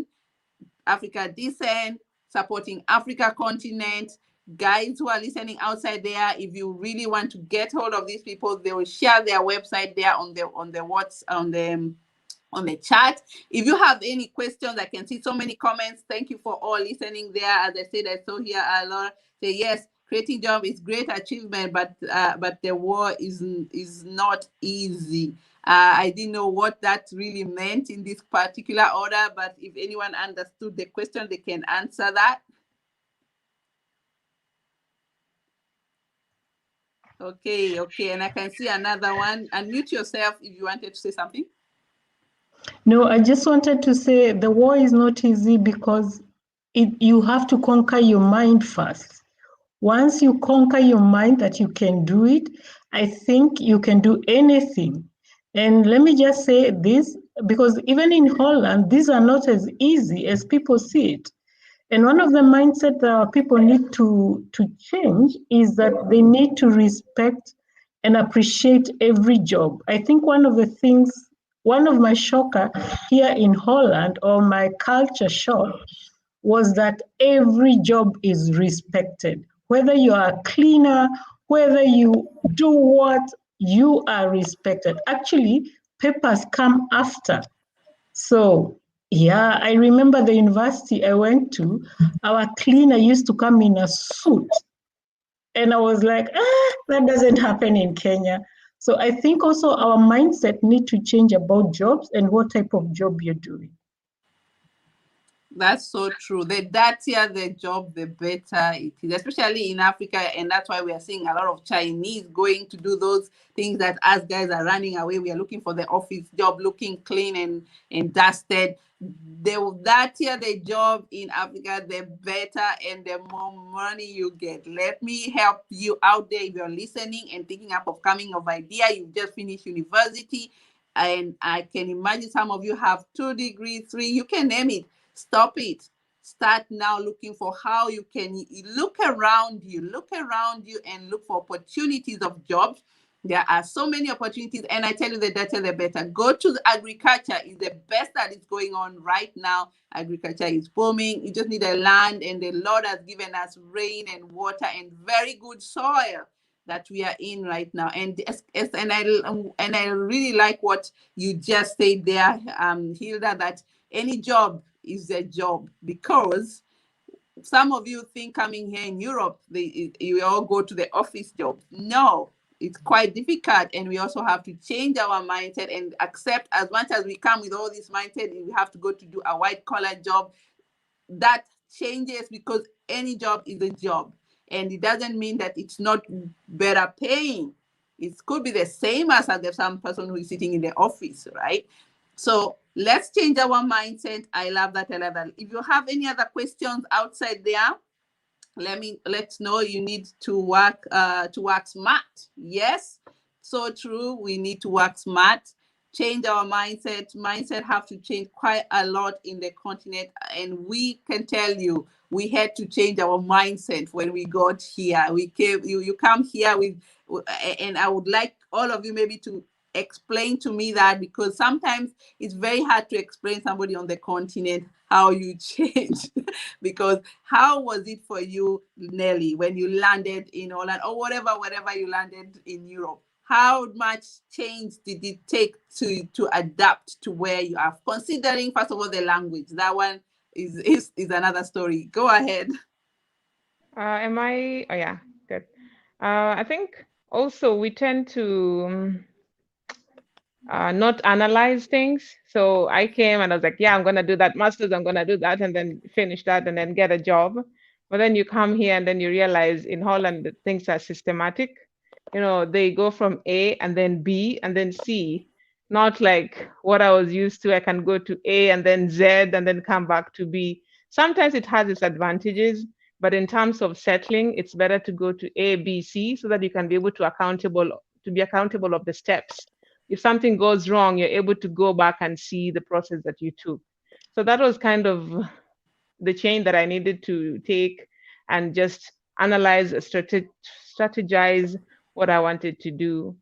Africa descent, supporting Africa continent. Guys who are listening outside there, if you really want to get hold of these people, they will share their website there on the chat. If you have any questions, I can see so many comments. Thank you for all listening there. As I said, I saw here Laura say, yes, creating job is great achievement, but the war is not easy. I didn't know what that really meant in this particular order, but if anyone understood the question, they can answer that. Okay, and I can see another one. Unmute yourself if you wanted to say something. No, I just wanted to say the war is not easy because you have to conquer your mind first. Once you conquer your mind that you can do it, I think you can do anything. And let me just say this, because even in Holland, these are not as easy as people see it. And one of the mindset that people need to change is that they need to respect and appreciate every job. I think one of my shocker here in Holland, or my culture shock, was that every job is respected. Whether you are a cleaner, whether you do what, you are respected. Actually, papers come after. So, yeah, I remember the university I went to, our cleaner used to come in a suit. And I was like, that doesn't happen in Kenya. So I think also our mindset need to change about jobs and what type of job you're doing. That's so true. The dirtier the job, the better it is, especially in Africa. And that's why we are seeing a lot of Chinese going to do those things that us guys are running away. We are looking for the office job, looking clean and dusted. The dirtier the job in Africa, the better and the more money you get. Let me help you out there if you're listening and thinking up of coming of idea. You've just finished university, and I can imagine some of you have 2 degrees, 3, you can name it. Stop it. Start now looking for how you can look around you and look for opportunities of jobs. There are so many opportunities, and I tell you, the better the better. Go to agriculture. Is the best that is going on right now. Agriculture is booming. You just need a land, and the Lord has given us rain and water and very good soil. that we are in right now. And I really like what you just said there, Hilda, that any job is a job, because some of you think coming here in Europe, you all go to the office job. No, it's quite difficult, and we also have to change our mindset and accept, as much as we come with all this mindset, we have to go to do a white collar job. That changes, because any job is a job, and it doesn't mean that it's not better paying. It could be the same as some person who is sitting in the office, right? So let's change our mindset. I love that. I love that. If you have any other questions outside there, let's know. You need to work smart. Yes, so true. We need to work smart. Change our mindset have to change quite a lot in the continent, and we can tell you we had to change our mindset when we got here. We came, you come here with, and I would like all of you maybe to explain to me that, because sometimes it's very hard to explain somebody on the continent how you changed. Because how was it for you, Nelly, when you landed in Holland, or wherever you landed in Europe? How much change did it take to adapt to where you are? Considering, first of all, the language. That one is another story. Go ahead. Am I? Oh, yeah, good. I think also we tend to not analyze things. So I came and I was like, yeah, I'm going to do that master's, I'm going to do that, and then finish that and then get a job. But then you come here and then you realize in Holland that things are systematic. You know, they go from A and then B and then C, not like what I was used to. I can go to A and then Z and then come back to B. Sometimes it has its advantages, but in terms of settling, it's better to go to A, B, C, so that you can be able to be accountable of the steps. If something goes wrong, you're able to go back and see the process that you took. So that was kind of the change that I needed to take, and just analyze, strategize what I wanted to do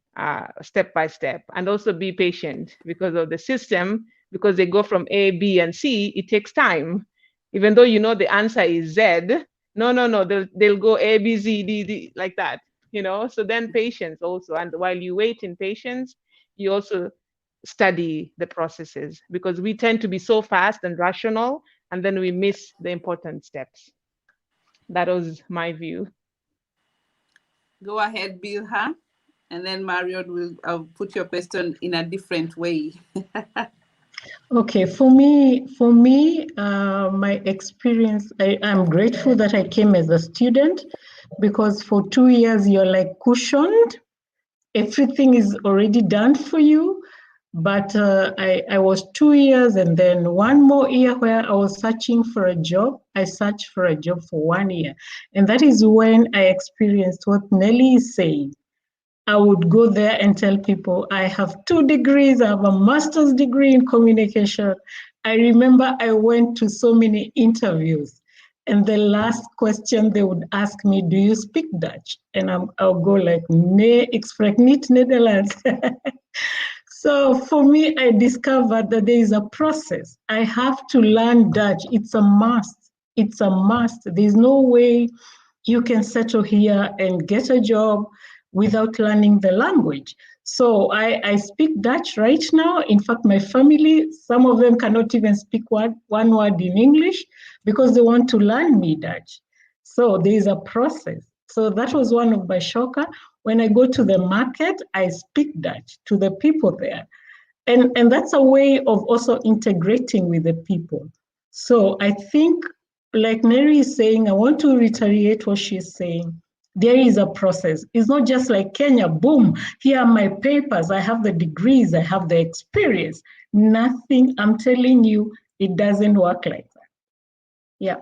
step by step, and also be patient because of the system, because they go from A, B, and C, it takes time. Even though you know the answer is Z, no, they'll go A, B, Z, D, like that, you know? So then patience also, and while you wait in patience, you also study the processes, because we tend to be so fast and rational, and then we miss the important steps. That was my view. Go ahead, Bilha, and then Marion will put your question in a different way. Okay, for me, my experience, I'm grateful that I came as a student, because for 2 years you're like cushioned. Everything is already done for you. But I was 2 years, and then 1 more year where I was searching for a job. I searched for a job for 1 year. And that is when I experienced what Nelly is saying. I would go there and tell people, I have 2 degrees, I have a master's degree in communication. I remember I went to so many interviews, and the last question they would ask me, do you speak Dutch? And I'll go like, nee, ik spreek niet Nederlands. So for me, I discovered that there is a process. I have to learn Dutch. It's a must. It's a must. There's no way you can settle here and get a job without learning the language. So I speak Dutch right now. In fact, my family, some of them cannot even speak one word in English because they want to learn me Dutch. So there is a process. So that was one of my shocker. When I go to the market, I speak Dutch to the people there. And that's a way of also integrating with the people. So I think, like Mary is saying, I want to reiterate what she's saying. There is a process. It's not just like Kenya, boom, here are my papers, I have the degrees, I have the experience. Nothing, I'm telling you, it doesn't work like that. Yeah.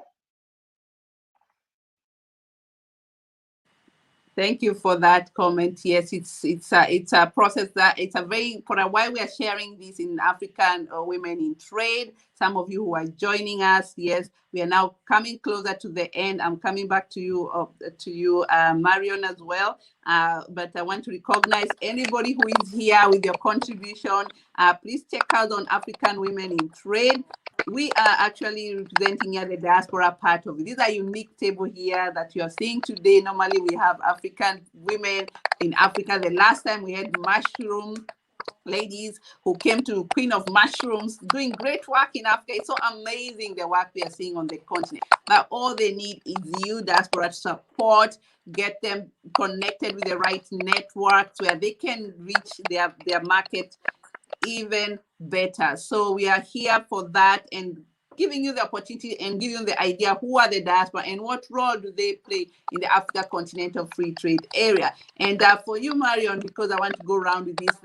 Thank you for that comment. Yes, it's a process that it's a very important. Why we are sharing this in African women in trade. some of you who are joining us. Yes, we are now coming closer to the end. I'm coming back to you, Marion, as well. But I want to recognize anybody who is here with your contribution. Please check out on African Women in Trade. We are actually representing here the diaspora part of it. This is a unique table here that you are seeing today. Normally we have African women in Africa. The last time we had mushroom ladies who came to Queen of Mushrooms, doing great work in Africa. It's so amazing the work they are seeing on the continent. But all they need is you, diaspora, support, get them connected with the right networks where they can reach their market even better. So we are here for that and giving you the opportunity and giving you the idea who are the diaspora and what role do they play in the Africa Continental Free Trade Area. And for you, Marion, because I want to go around with this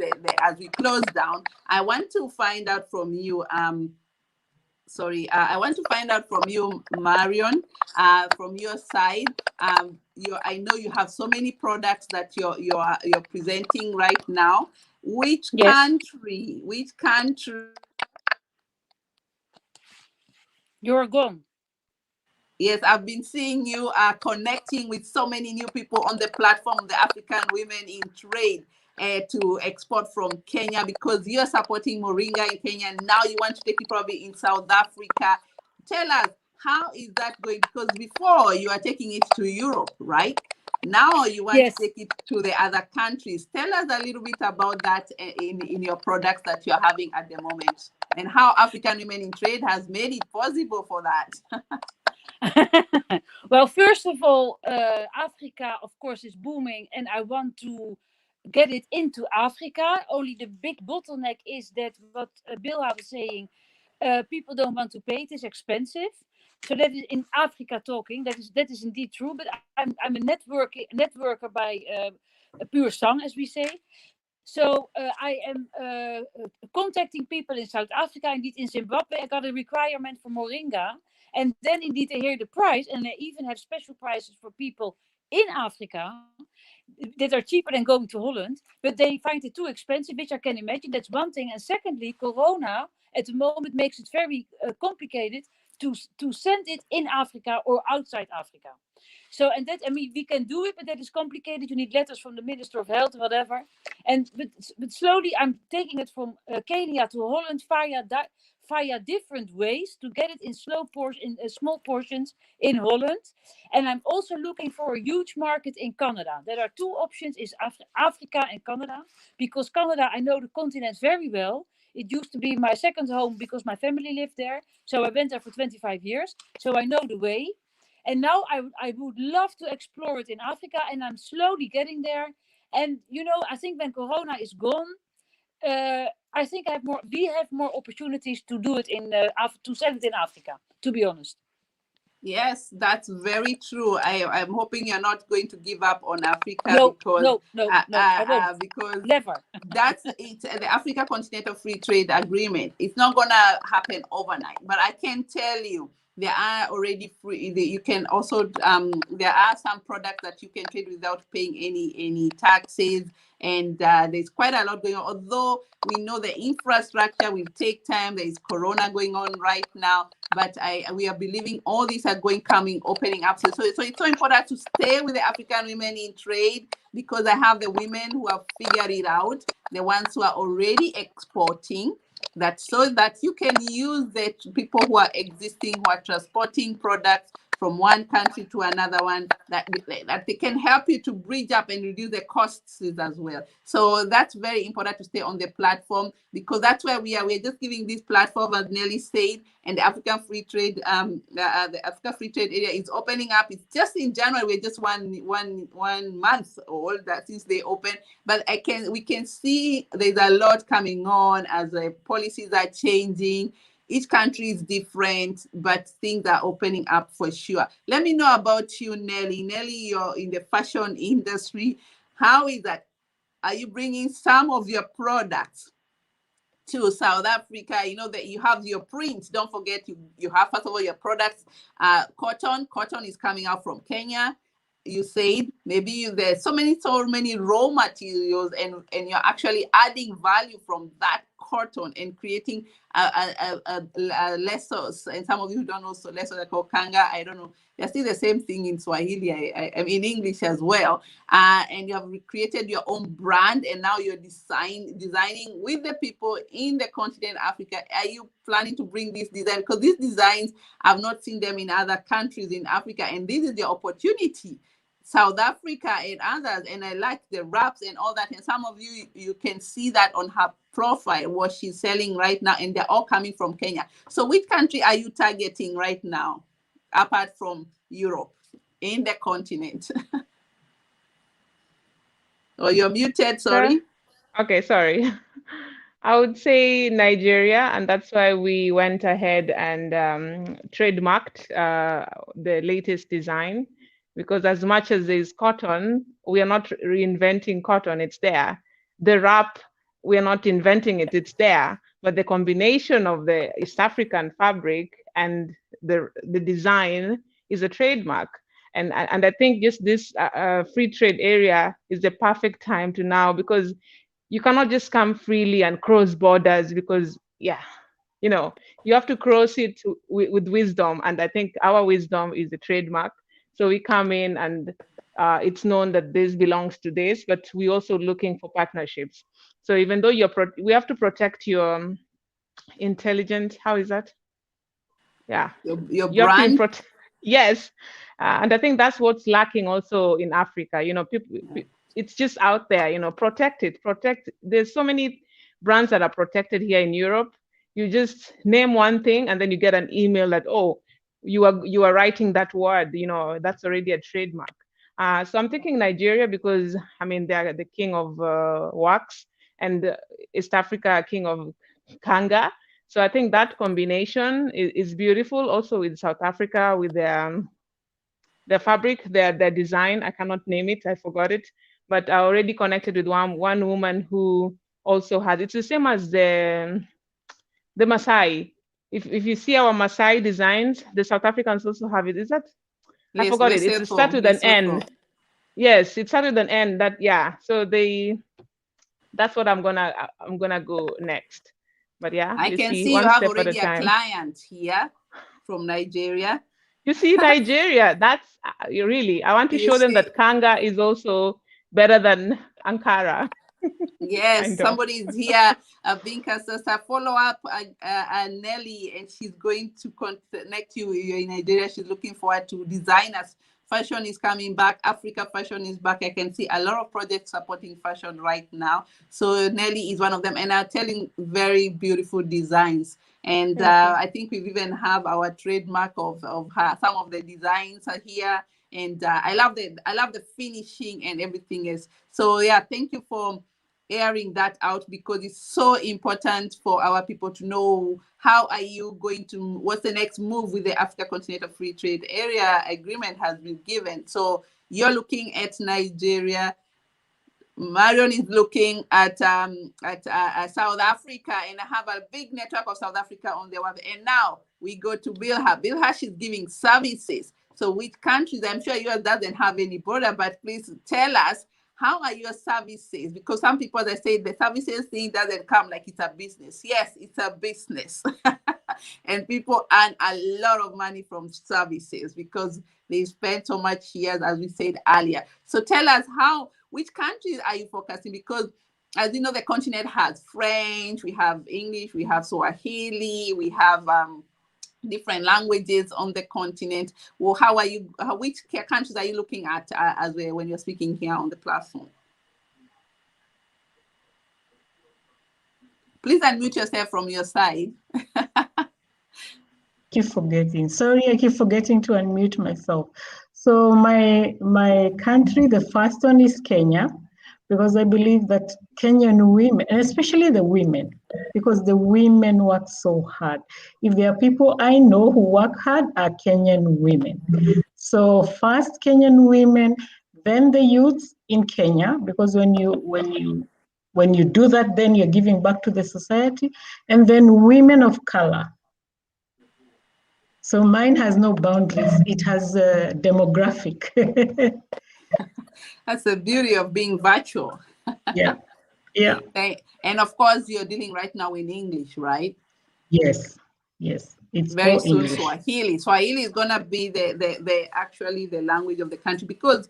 as we close down, I want to find out from you, I want to find out from you, Marion, from your side. I know you have so many products that you're presenting right now. Which country? You're gone. Yes, I've been seeing you connecting with so many new people on the platform, the African Women in Trade, to export from Kenya, because you're supporting Moringa in Kenya. And now you want to take it probably in South Africa. Tell us, how is that going? Because before you are taking it to Europe, right? Now you want to take it to the other countries. Tell us a little bit about that in your products that you're having at the moment, and how African Women in Trade has made it possible for that. Well, first of all, Africa, of course, is booming, and I want to get it into Africa. Only the big bottleneck is that what Bilha was saying, people don't want to pay. It is expensive. So that is in Africa talking. That is indeed true. But I'm a networker by pure sang, as we say. So I am contacting people in South Africa, indeed in Zimbabwe. I got a requirement for Moringa. And then indeed I hear the price, and I even have special prices for people in Africa that are cheaper than going to Holland, but they find it too expensive, which I can imagine. That's one thing. And secondly, Corona at the moment makes it very complicated to send it in Africa or outside Africa. So, and that, I mean, we can do it, but that is complicated. You need letters from the Minister of Health, whatever. And but slowly, I'm taking it from Kenya to Holland via different ways to get it in small portions in Holland. And I'm also looking for a huge market in Canada. There are two options: is Africa and Canada, because Canada, I know the continent very well. It used to be my second home because my family lived there. So I went there for 25 years. So I know the way. And now I would love to explore it in Africa, and I'm slowly getting there. And, you know, I think when Corona is gone, I think we have more opportunities to do it to sell it in Africa, to be honest. Yes, that's very true. I'm hoping you're not going to give up on Africa. No, because I won't. Because never. That's it. The Africa Continental Free Trade Agreement. It's not gonna happen overnight, but I can tell you there are already free. You can also there are some products that you can trade without paying any taxes. And there's quite a lot going on. Although we know the infrastructure will take time, there is Corona going on right now, but we are believing all these are opening up. So it's so important to stay with the African Women in Trade, because I have the women who have figured it out, the ones who are already exporting, so that you can use the people who are existing, who are transporting products from one country to another one, that they can help you to bridge up and reduce the costs as well. So that's very important to stay on the platform, because that's where we are. We're just giving this platform, as Nelly said, and the African Free Trade, the Africa Free Trade Area is opening up. It's just in January. We're just one month old since they opened, but we can see there's a lot coming on as the policies are changing. Each country is different, but things are opening up for sure. Let me know about you, Nelly. Nelly, you're in the fashion industry. How is that? Are you bringing some of your products to South Africa? You know that you have your print. Don't forget, you have, first of all, your products. Cotton is coming out from Kenya. You said maybe there's so many raw materials, and you're actually adding value from that cotton and creating lassos. And some of you don't know, so lassos are called kanga. I don't know. They're still the same thing in Swahili, I'm in English as well. And you have created your own brand, and now you're designing with the people in the continent Africa. Are you planning to bring this design? Because these designs, I've not seen them in other countries in Africa, and this is the opportunity. South Africa and others, and I like the wraps and all that. And some of you can see that on her profile, what she's selling right now, and they're all coming from Kenya. So which country are you targeting right now, apart from Europe, in the continent? Oh, you're muted, sorry. Okay, sorry. I would say Nigeria, and that's why we went ahead and trademarked the latest design. Because as much as there's cotton, we are not reinventing cotton, it's there. The wrap, we are not inventing it, it's there. But the combination of the East African fabric and the design is a trademark. And I think just this free trade area is the perfect time to now, because you cannot just come freely and cross borders, because you have to cross it with wisdom. And I think our wisdom is the trademark. So we come in and it's known that this belongs to this, but we're also looking for partnerships. So even though we have to protect your intelligent, how is that? Yeah. Your brand? Yes. And I think that's what's lacking also in Africa. People, it's just out there, protect it. There's so many brands that are protected here in Europe. You just name one thing and then you get an email that, oh, you are writing that word, that's already a trademark. So I'm thinking Nigeria, because they're the king of wax, and East Africa king of kanga. So I think that combination is beautiful. Also with South Africa, with the fabric, their design, I cannot name it, I forgot it, but I already connected with one woman who also has, it's the same as the Maasai. If you see our Maasai designs, the South Africans also have it. Is that? Yes, I forgot it. It starts with an N. Yes, it started with an N. So that's what I'm gonna go next. But yeah, I can see you have already a client here from Nigeria. You see, Nigeria. That's really. I want to show them that kanga is also better than Ankara. Yes, somebody is here, Binka Sasa. Follow up Nelly, and she's going to connect you. You're in Nigeria. She's looking forward to designers. Fashion is coming back. Africa fashion is back. I can see a lot of projects supporting fashion right now. So Nelly is one of them, and are telling very beautiful designs. And I think we even have our trademark of her. Some of the designs are here, and I love the finishing and everything else. So yeah, thank you for airing that out, because it's so important for our people to know how are you going to, what's the next move with the Africa Continental Free Trade Area agreement has been given. So you're looking at Nigeria. Marion is looking at South Africa, and I have a big network of South Africa on their web. And now we go to Bilha. Bilha, she's giving services. So which countries? I'm sure yours doesn't have any border, but please tell us, how are your services? Because some people, they say the services thing doesn't come like it's a business. Yes, it's a business. And people earn a lot of money from services because they spend so much years, as we said earlier. So tell us, which countries are you focusing? Because as you know, the continent has French, we have English, we have Swahili, we have different languages on the continent. Well, which countries are you looking at when you're speaking here on the platform? Please unmute yourself from your side. I keep forgetting to unmute myself. So my country, the first one is Kenya, because I believe that Kenyan women, and especially the women, because the women work so hard. If there are people I know who work hard, are Kenyan women. So first Kenyan women, then the youth in Kenya, because when you do that, then you're giving back to the society, and then women of color. So mine has no boundaries. It has a demographic. That's the beauty of being virtual. Yeah. Yeah. And of course, you're dealing right now in English, right? Yes. Yes. It's Very all soon English. Swahili. Swahili is gonna be the actually the language of the country, because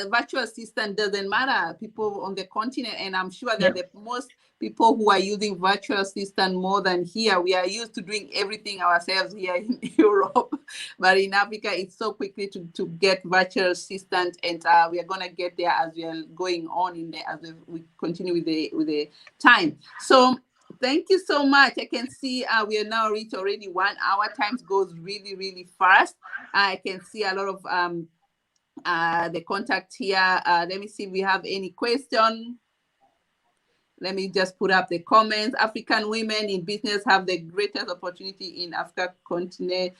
virtual assistant doesn't matter. People on the continent, and I'm sure that Yeah. the most people who are using virtual assistant more than here. We are used to doing everything ourselves here in Europe, but in Africa, it's so quickly to get virtual assistant, and we are gonna get there as we are going on in there as we continue with the time. So. Thank you so much. I can see we are now reached already 1 hour. Time goes really, really fast. I can see a lot of the contact here. Let me see if we have any question. Let me just put up the comments. African women in business have the greatest opportunity in Africa continental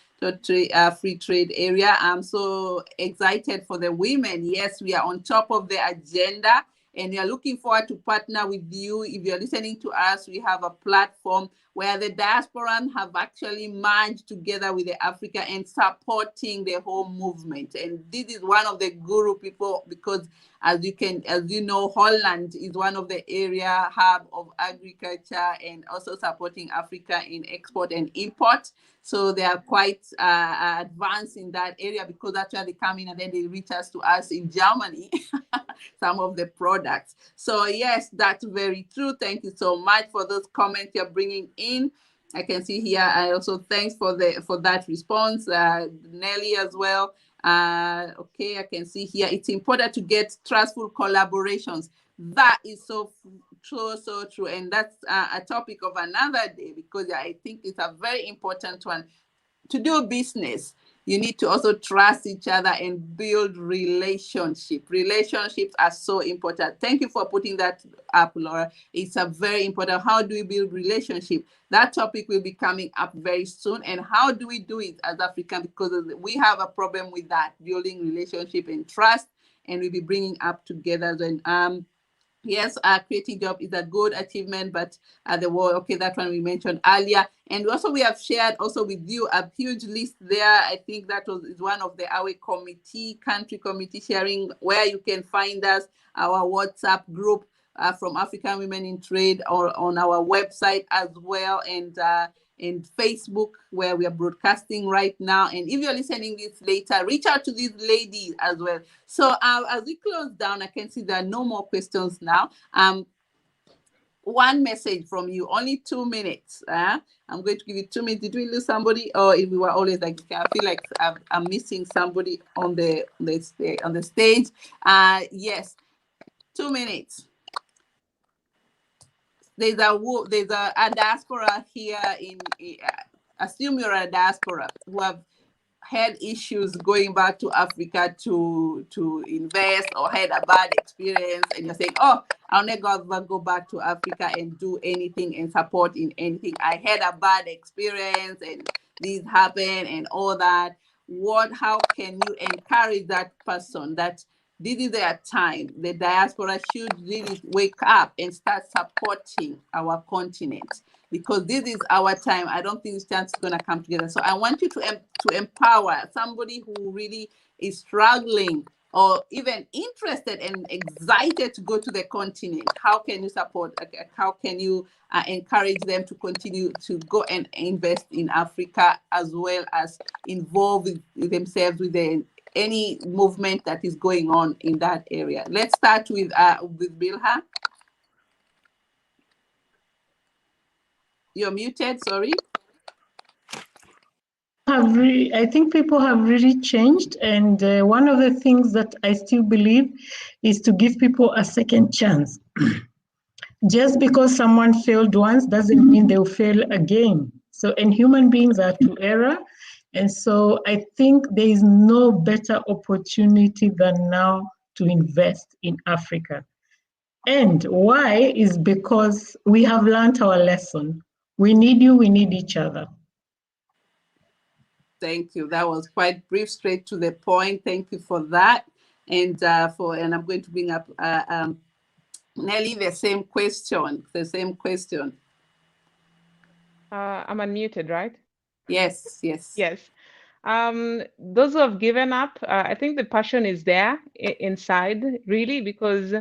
free trade area. I'm so excited for the women. Yes, we are on top of the agenda, and we are looking forward to partner with you. If you're listening to us, we have a platform where the diaspora have actually merged together with the Africa and supporting the whole movement. And this is one of the guru people, because as you know, Holland is one of the area hub of agriculture and also supporting Africa in export and import. So they are quite advanced in that area, because that's where they come in and then they reach us to us in Germany, some of the products. So yes, that's very true. Thank you so much for those comments you're bringing in. I can see here. I also thanks for that response, Nelly as well. Okay, I can see here. It's important to get trustful collaborations. That is so true, and that's a topic of another day, because I think it's a very important one. To do business, you need to also trust each other and build relationship. Relationships are so important. Thank you for putting that up, Laura. It's a very important. How do we build relationship? That topic will be coming up very soon. And how do we do it as African? Because we have a problem with that, building relationship and trust, and we'll be bringing up together. And yes, creating job is a good achievement, but the war, okay, that one we mentioned earlier. And also we have shared also with you a huge list there. I think that is one of the our country committee sharing, where you can find us, our WhatsApp group from African Women in Trade, or on our website as well, and Facebook, where we are broadcasting right now. And if you're listening this later, reach out to these ladies as well. So as we close down, I can see there are no more questions now. One message from you, only 2 minutes. I'm going to give you 2 minutes. Did we lose somebody, or if we were always like, I feel like I'm missing somebody on the stage? Yes, 2 minutes. There's a diaspora here assume you're a diaspora who have had issues going back to Africa to invest, or had a bad experience, and you're saying, oh, I'll never go back to Africa and do anything and support in anything. I had a bad experience and this happened and all that. How can you encourage that person that this is their time? The diaspora should really wake up and start supporting our continent, because this is our time. I don't think this chance is going to come together. So I want you to empower somebody who really is struggling, or even interested and excited to go to the continent. How can you support? How can you encourage them to continue to go and invest in Africa, as well as involve themselves with any movement that is going on in that area? Let's start with Bilha. You're muted, sorry. I think people have really changed, and one of the things that I still believe is to give people a second chance. Just because someone failed once doesn't mean they'll fail again. So, and human beings are to error, and so I think there is no better opportunity than now to invest in Africa. And why is because we have learned our lesson. We need you, we need each other. Thank you. That was quite brief, straight to the point. Thank you for that. And I'm going to bring up Nelly, the same question. I'm unmuted, right? Yes. Yes. Those who have given up, I think the passion is there inside, really, because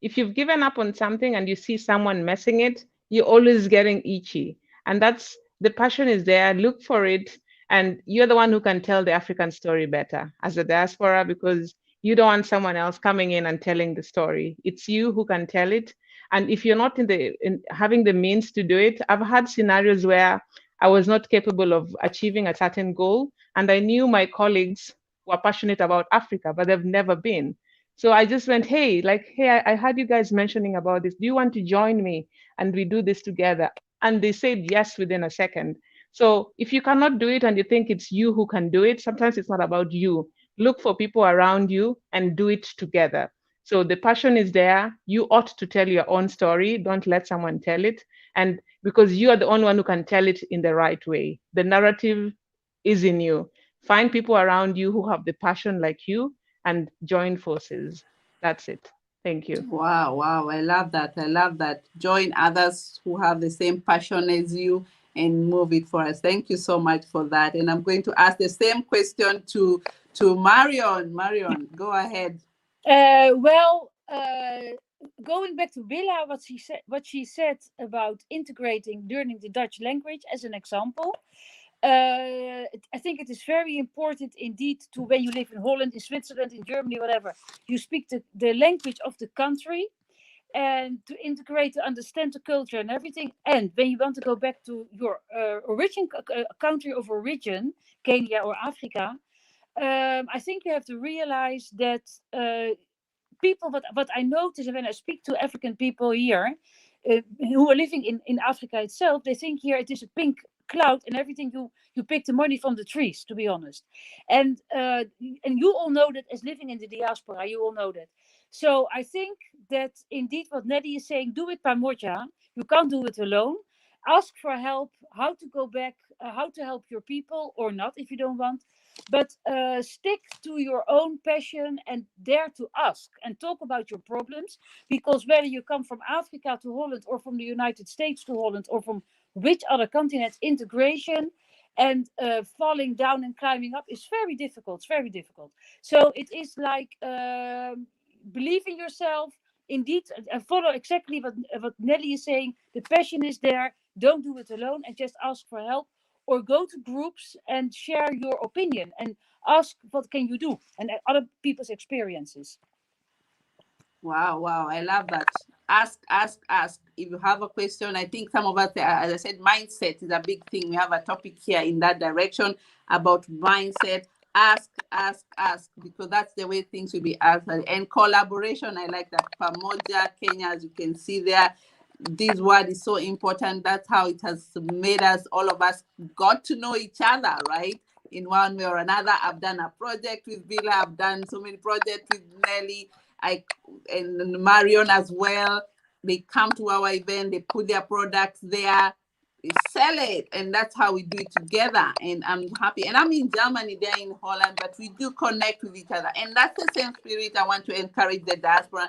if you've given up on something and you see someone messing it, you're always getting itchy. And that's the passion is there. Look for it. And you're the one who can tell the African story better as a diaspora, because you don't want someone else coming in and telling the story. It's you who can tell it. And if you're not in having the means to do it, I've had scenarios where I was not capable of achieving a certain goal. And I knew my colleagues were passionate about Africa, but they've never been. So I just went, hey, I heard you guys mentioning about this. Do you want to join me? And we do this together. And they said yes within a second. So if you cannot do it and you think it's you who can do it, sometimes it's not about you. Look for people around you and do it together. So the passion is there. You ought to tell your own story. Don't let someone tell it. And because you are the only one who can tell it in the right way. The narrative is in you. Find people around you who have the passion like you and join forces. That's it. Thank you. Wow, wow. I love that. I love that. Join others who have the same passion as you and move it for us. Thank you so much for that. And I'm going to ask the same question to Marion. Marion, go ahead. Going back to Bilha, what she said about integrating learning the Dutch language as an example, I think it is very important indeed to, when you live in Holland, in Switzerland, in Germany, whatever, you speak the language of the country, and to integrate, to understand the culture and everything. And when you want to go back to your country of origin, Kenya or Africa, I think you have to realize that people, what I notice when I speak to African people here who are living in Africa itself, they think here it is a pink cloud and everything you pick the money from the trees, to be honest. And you all know that as living in the diaspora, you all know that. So I think that indeed what Nelly is saying, do it Pamoja. You can't do it alone. Ask for help, how to go back, how to help your people or not if you don't want. But stick to your own passion and dare to ask and talk about your problems. Because whether you come from Africa to Holland or from the United States to Holland or from which other continent, integration and falling down and climbing up is very difficult. It's very difficult. So it is like believe in yourself. Indeed, follow exactly what Nelly is saying. The passion is there. Don't do it alone and just ask for help, or go to groups and share your opinion and ask what can you do and other people's experiences. Wow, wow. I love that. Ask, ask, ask. If you have a question, I think some of us, as I said, mindset is a big thing. We have a topic here in that direction about mindset. Ask, ask, ask, because that's the way things will be answered. And collaboration, I like that. Pamoja, Kenya, as you can see there, this word is so important. That's how it has made us, all of us, got to know each other, right? In one way or another. I've done a project with Bilha. I've done so many projects with Nelly. And Marion as well. They come to our event, they put their products there, they sell it, and that's how we do it together. And I'm happy. And I'm in Germany, they're in Holland, but we do connect with each other. And that's the same spirit I want to encourage the diaspora.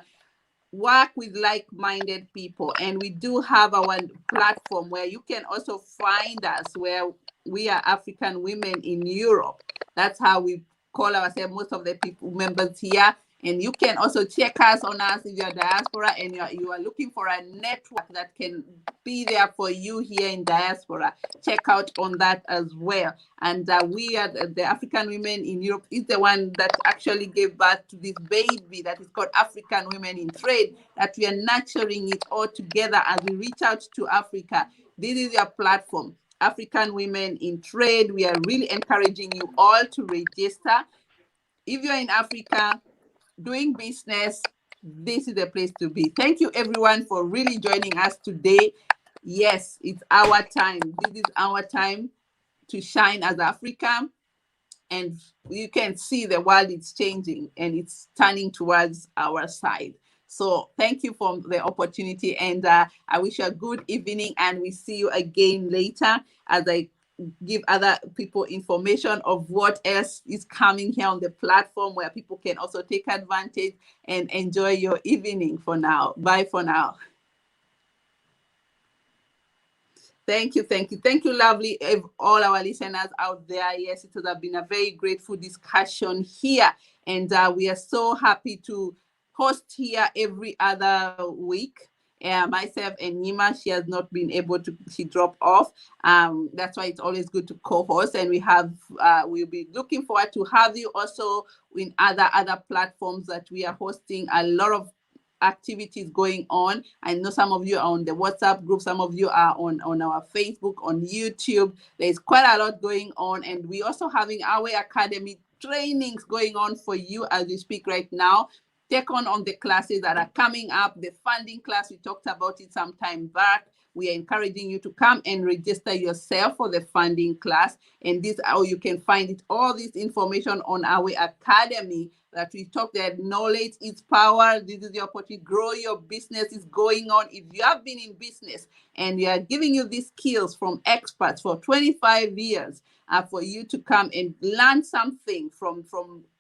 Work with like-minded people. And we do have our platform where you can also find us, where we are African women in Europe. That's how we call ourselves, most of the people, members here. And you can also check us on us if you're diaspora and you are looking for a network that can be there for you here in diaspora. Check out on that as well. And we are the African Women in Europe is the one that actually gave birth to this baby that is called African Women in Trade, that we are nurturing it all together as we reach out to Africa. This is your platform, African Women in Trade. We are really encouraging you all to register. If you're in Africa, doing business, this is the place to be. Thank you everyone for really joining us today. Yes, it's our time. This is our time to shine as Africa, and you can see the world is changing and it's turning towards our side. So thank you for the opportunity, and I wish you a good evening, and we see you again later as I give other people information of what else is coming here on the platform, where people can also take advantage and enjoy your evening. For now, bye for now. Thank you, thank you, thank you, lovely, all our listeners out there. Yes, it has been a very grateful discussion here, and we are so happy to host here every other week. Myself and Nyima, she has not been able to, she dropped off. That's why it's always good to co-host, and we'll be looking forward to have you also in other platforms that we are hosting. A lot of activities going on. I know some of you are on the WhatsApp group, some of you are on our Facebook, on YouTube. There's quite a lot going on, and we're also having our academy trainings going on for you as we speak right now. Take on the classes that are coming up. The funding class, we talked about it some time back. We are encouraging you to come and register yourself for the funding class. And this how you can find it, all this information on our academy that we talked that knowledge is power. This is the opportunity. Grow your business is going on. If you have been in business and we are giving you these skills from experts for 25 years, for you to come and learn something from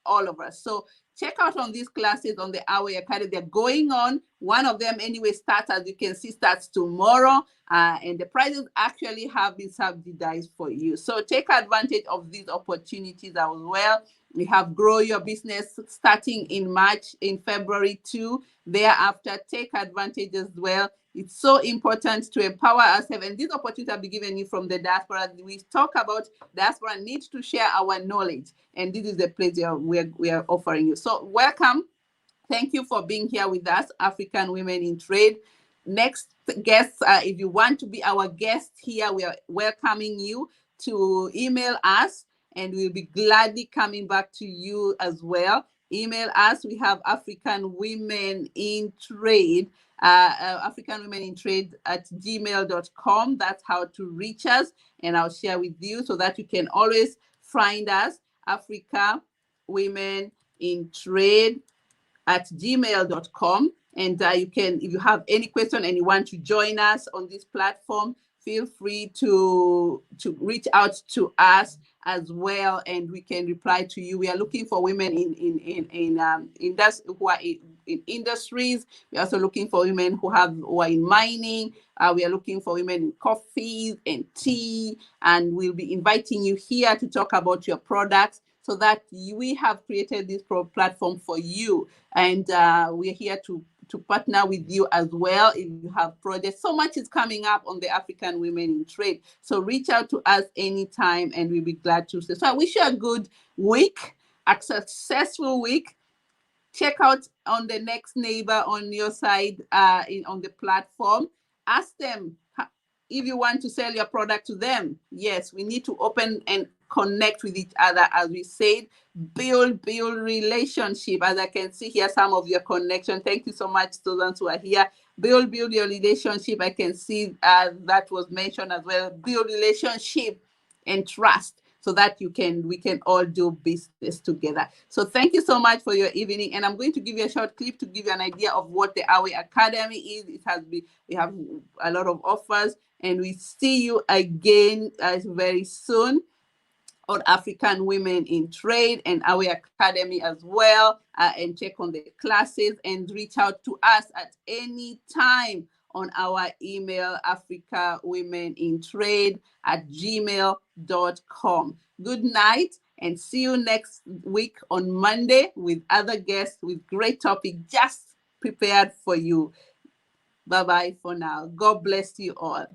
all of us. So check out on these classes on the Our Academy. They're going on. One of them anyway starts, as you can see, starts tomorrow. And the prizes actually have been subsidized for you. So take advantage of these opportunities as well. We have Grow Your Business starting in March, in February too. Thereafter, take advantage as well. It's so important to empower ourselves. And these opportunities will be given you from the diaspora. We talk about diaspora needs to share our knowledge. And this is the place we are offering you. So welcome. Thank you for being here with us, African Women in Trade. Next guest, if you want to be our guest here, we are welcoming you to email us, and we'll be gladly coming back to you as well. Email us. We have African Women in Trade, African Women in Trade at gmail.com. That's how to reach us, and I'll share with you so that you can always find us, Africa Women in Trade at gmail.com. And you can, if you have any question and you want to join us on this platform, feel free to reach out to us as well, and we can reply to you. We are looking for women who are in industries. We're also looking for women who are in mining. We are looking for women in coffee and tea, and we'll be inviting you here to talk about your products, so that we have created this platform for you, and we're here to partner with you as well if you have projects. So much is coming up on the African Women in Trade. So reach out to us anytime, and we'll be glad to say. So I wish you a good week, a successful week. Check out on the next neighbor on your side on the platform. Ask them if you want to sell your product to them. Yes, we need to open and connect with each other, as we said. Build relationship. As I can see here, some of your connection. Thank you so much, students who are here. Build your relationship. I can see that was mentioned as well. Build relationship and trust, so that we can all do business together. So thank you so much for your evening. And I'm going to give you a short clip to give you an idea of what the Our Academy is. We have a lot of offers, and we see you again very soon on African Women in Trade and our academy as well, and check on the classes and reach out to us at any time on our email, africawomenintrade@gmail.com. Good night, and see you next week on Monday with other guests with great topic just prepared for you. Bye-bye for now. God bless you all.